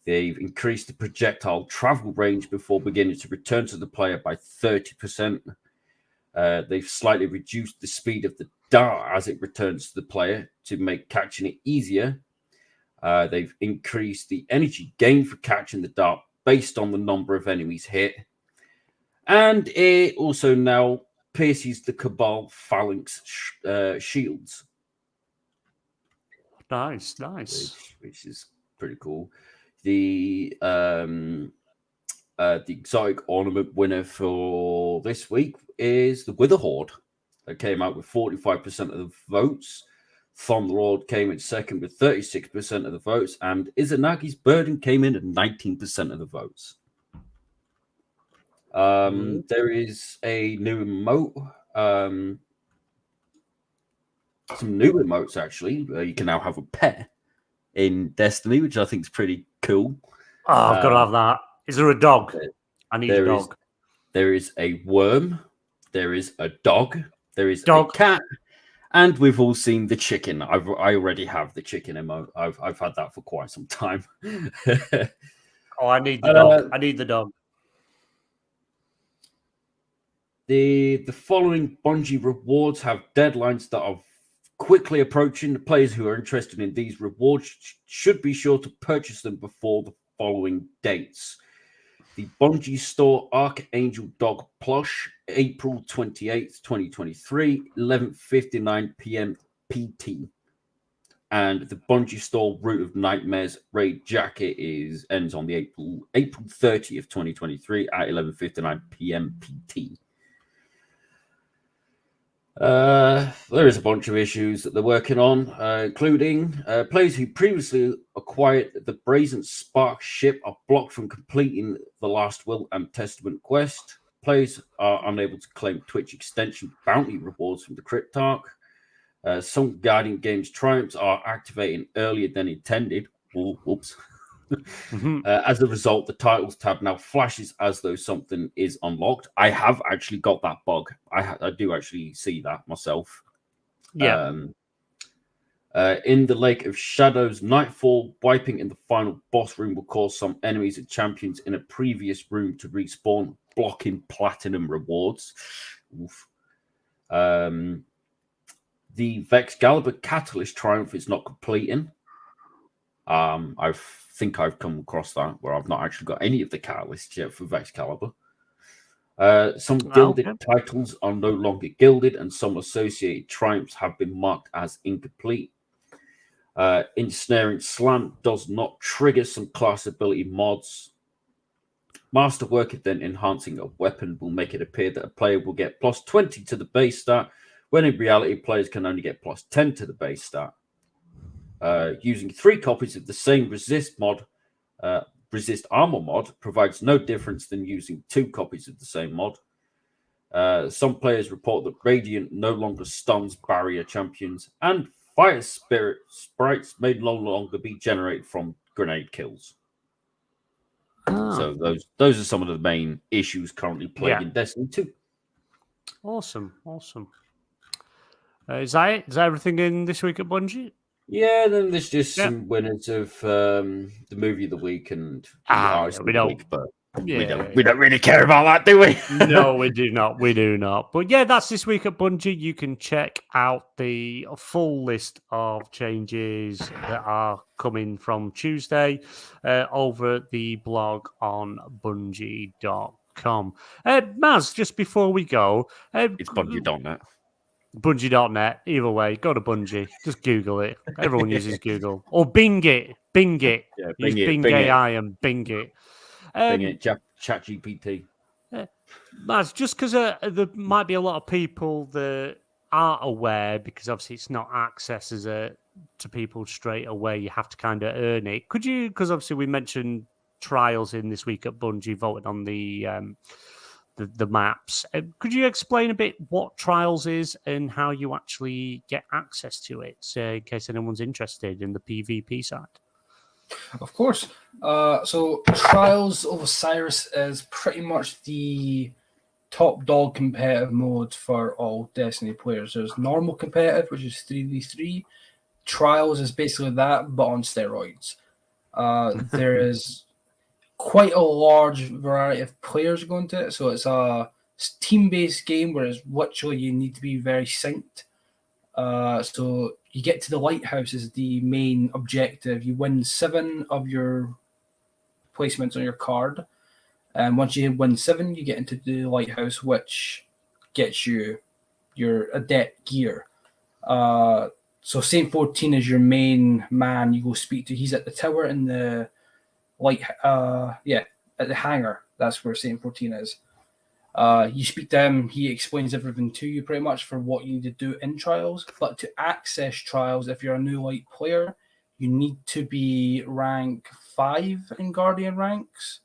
They've increased the projectile travel range before beginning to return to the player by 30%. They've slightly reduced the speed of the dart as it returns to the player to make catching it easier. They've increased the energy gain for catching the dart based on the number of enemies hit. And it also now pierces the Cabal Phalanx shields. Nice. Which is pretty cool. The exotic ornament winner for this week is the Wither Horde. That came out with 45% of the votes. Thunderlord came in second with 36% of the votes, and Izanagi's Burden came in at 19% of the votes. There is a new emote. Some new emotes, actually. You can now have a pet in Destiny, which I think is pretty cool. Oh, I've got to have that. Is there a dog? I need a dog. There is a worm. There is a dog. There is a cat. And we've all seen the chicken. I already have the chicken emote. I've had that for quite some time. Oh, I need the dog. I need the dog. The following Bungie rewards have deadlines that are quickly approaching. The players who are interested in these rewards should be sure to purchase them before the following dates. The Bungie Store Archangel Dog Plush, April 28th, 2023, 11:59 p.m. PT. And the Bungie Store Root of Nightmares Raid Jacket ends on the April 30th, 2023 at 11:59 p.m. PT. There is a bunch of issues that they're working on, including players who previously acquired the Brazen Spark ship are blocked from completing the Last Will and Testament quest. Players are unable to claim Twitch extension bounty rewards from the Cryptarch. Some Guardian Games triumphs are activating earlier than intended. Oops. As a result, the titles tab now flashes as though something is unlocked. I have actually got that bug. I do actually see that myself. Yeah. In the Lake of Shadows, Nightfall, wiping in the final boss room will cause some enemies and champions in a previous room to respawn, blocking platinum rewards. Oof. The Vexcalibur Catalyst Triumph is not completing. I think I've come across that where I've not actually got any of the catalysts yet for Vexcalibur. Some gilded titles are no longer gilded, and some associated triumphs have been marked as incomplete. Ensnaring Slant does not trigger some class ability mods. Masterwork, then enhancing a weapon, will make it appear that a player will get plus 20 to the base stat, when in reality players can only get plus 10 to the base stat. Using 3 copies of the same resist armor mod provides no difference than using 2 copies of the same mod. Some players report that Radiant no longer stuns barrier champions, and Fire Spirit sprites may no longer be generated from grenade kills. So those are some of the main issues currently plaguing Destiny 2. Awesome. Is that everything in this week at Bungie? Yeah, then there's just some winners of the movie of the week and the artist of the week. But Yeah. We don't really care about that, do we? No, we do not. We do not. But yeah, that's this week at Bungie. You can check out the full list of changes that are coming from Tuesday over at the blog on Bungie.com. Maz, just before we go, It's Bungie.net. Bungie.net. Either way, go to Bungie. Just Google it. Everyone uses Google. Or Bing it. Bing it. Yeah, Use Bing it, Bing Bing it. AI and Bing it. Bing it. ChatGPT. Maz, just because there might be a lot of people that aren't aware, because obviously it's not access to people straight away. You have to kind of earn it. Could you? Because obviously we mentioned trials in this week at Bungie, voting on the maps. Could you explain a bit what trials is and how you actually get access to it, in case anyone's interested in the PvP side? Of course. So Trials of Osiris is pretty much the top dog competitive mode for all Destiny players. There's normal competitive, which is 3v3. Trials is basically that, but on steroids. There is quite a large variety of players going to it. So it's a team-based game, whereas literally you need to be very synced. So you get to the lighthouse is the main objective. You win 7 of your placements on your card. And once you win 7, you get into the lighthouse, which gets you your adept gear. So Saint 14 is your main man you go speak to. He's at the tower in the at the hangar. That's where Saint 14 is. You speak to him, he explains everything to you pretty much for what you need to do in trials. But to access trials, if you're a new light player, you need to be rank 5 in Guardian ranks,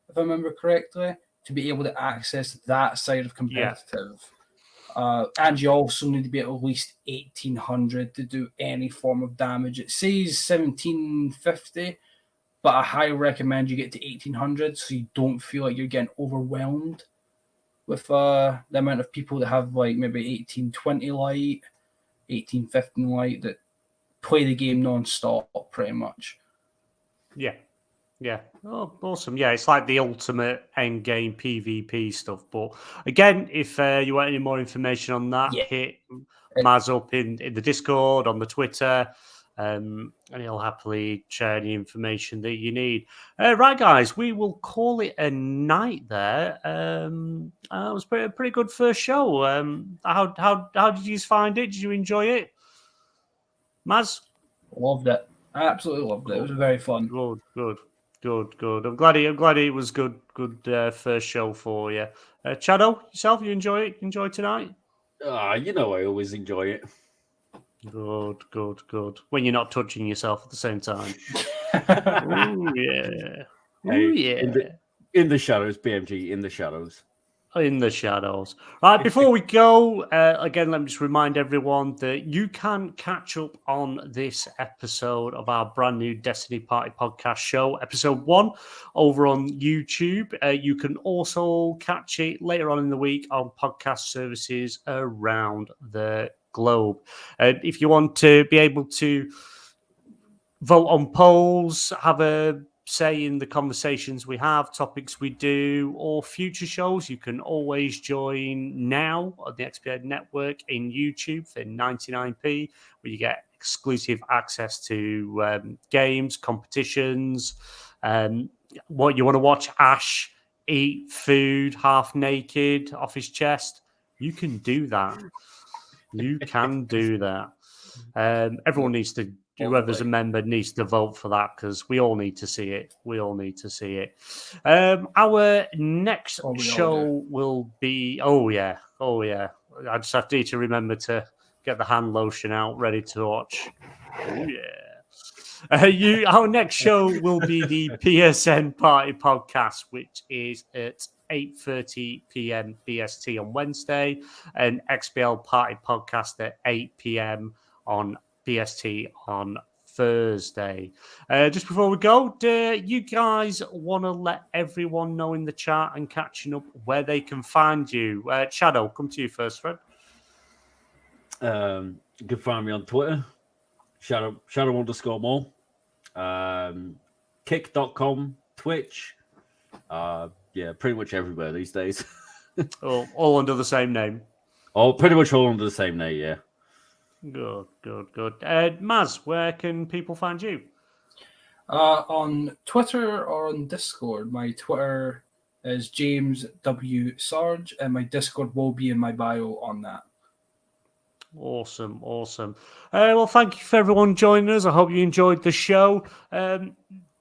if I remember correctly, to be able to access that side of competitive. Yeah. And you also need to be at least 1800 to do any form of damage. It says 1750, but I highly recommend you get to 1800 so you don't feel like you're getting overwhelmed with the amount of people that have like maybe 1820 light, 1815 light that play the game non-stop pretty much. Yeah. Oh, awesome. Yeah, it's like the ultimate end game PvP stuff. But again, if you want any more information on that, hit Maz up in the Discord, on the Twitter, and he'll happily share any information that you need. Right, guys, we will call it a night there. It was a pretty good first show. How did you find it? Did you enjoy it, Maz? Loved it. I absolutely loved it. It was very fun. Good. I'm glad it was good first show for you. Chado, yourself, you enjoy it? Enjoy tonight? I always enjoy it. Good. When you're not touching yourself at the same time. Ooh, yeah. In the shadows, BMG, in the shadows. In the shadows. Right, before we go, again, let me just remind everyone that you can catch up on this episode of our brand new Destiny Party podcast show, episode 1, over on YouTube. You can also catch it later on in the week on podcast services around the globe. If you want to be able to vote on polls, have a say in the conversations we have, topics we do, or future shows, you can always join now on the XP Network in YouTube for 99p, where you get exclusive access to games, competitions. What you want to watch Ash eat food half naked off his chest, you can do that. Everyone needs to, whoever's a member needs to vote for that, because we all need to see it. Our next show will be, oh yeah. I just have to remember to get the hand lotion out, ready to watch. Oh yeah. Our next show will be the PSN Party Podcast, which is at 8:30 p.m. BST on Wednesday, and XBL Party Podcast at 8 p.m. on BST on Thursday. Just before we go, do you guys want to let everyone know in the chat and catching up where they can find you? Shadow, come to you first, Fred. You can find me on Twitter, Shadow_Mall, Kick.com, Twitch, Yeah, pretty much everywhere these days. All under the same name. Oh, pretty much all under the same name, yeah. Good. Maz, where can people find you? On Twitter or on Discord. My Twitter is James W. Sarge, and my Discord will be in my bio on that. Awesome. Well, thank you for everyone joining us. I hope you enjoyed the show.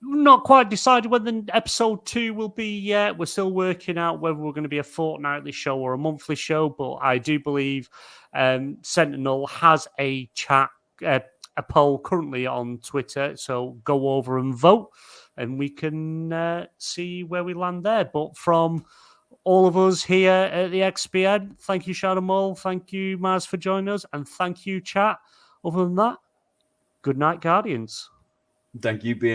Not quite decided when the episode 2 will be yet. We're still working out whether we're going to be a fortnightly show or a monthly show, but I do believe Sentinel has a poll currently on Twitter, so go over and vote, and we can see where we land there. But from all of us here at the XPN, thank you, Shadow Mole, thank you, Maz, for joining us, and thank you, chat. Other than that, good night, Guardians. Thank you, being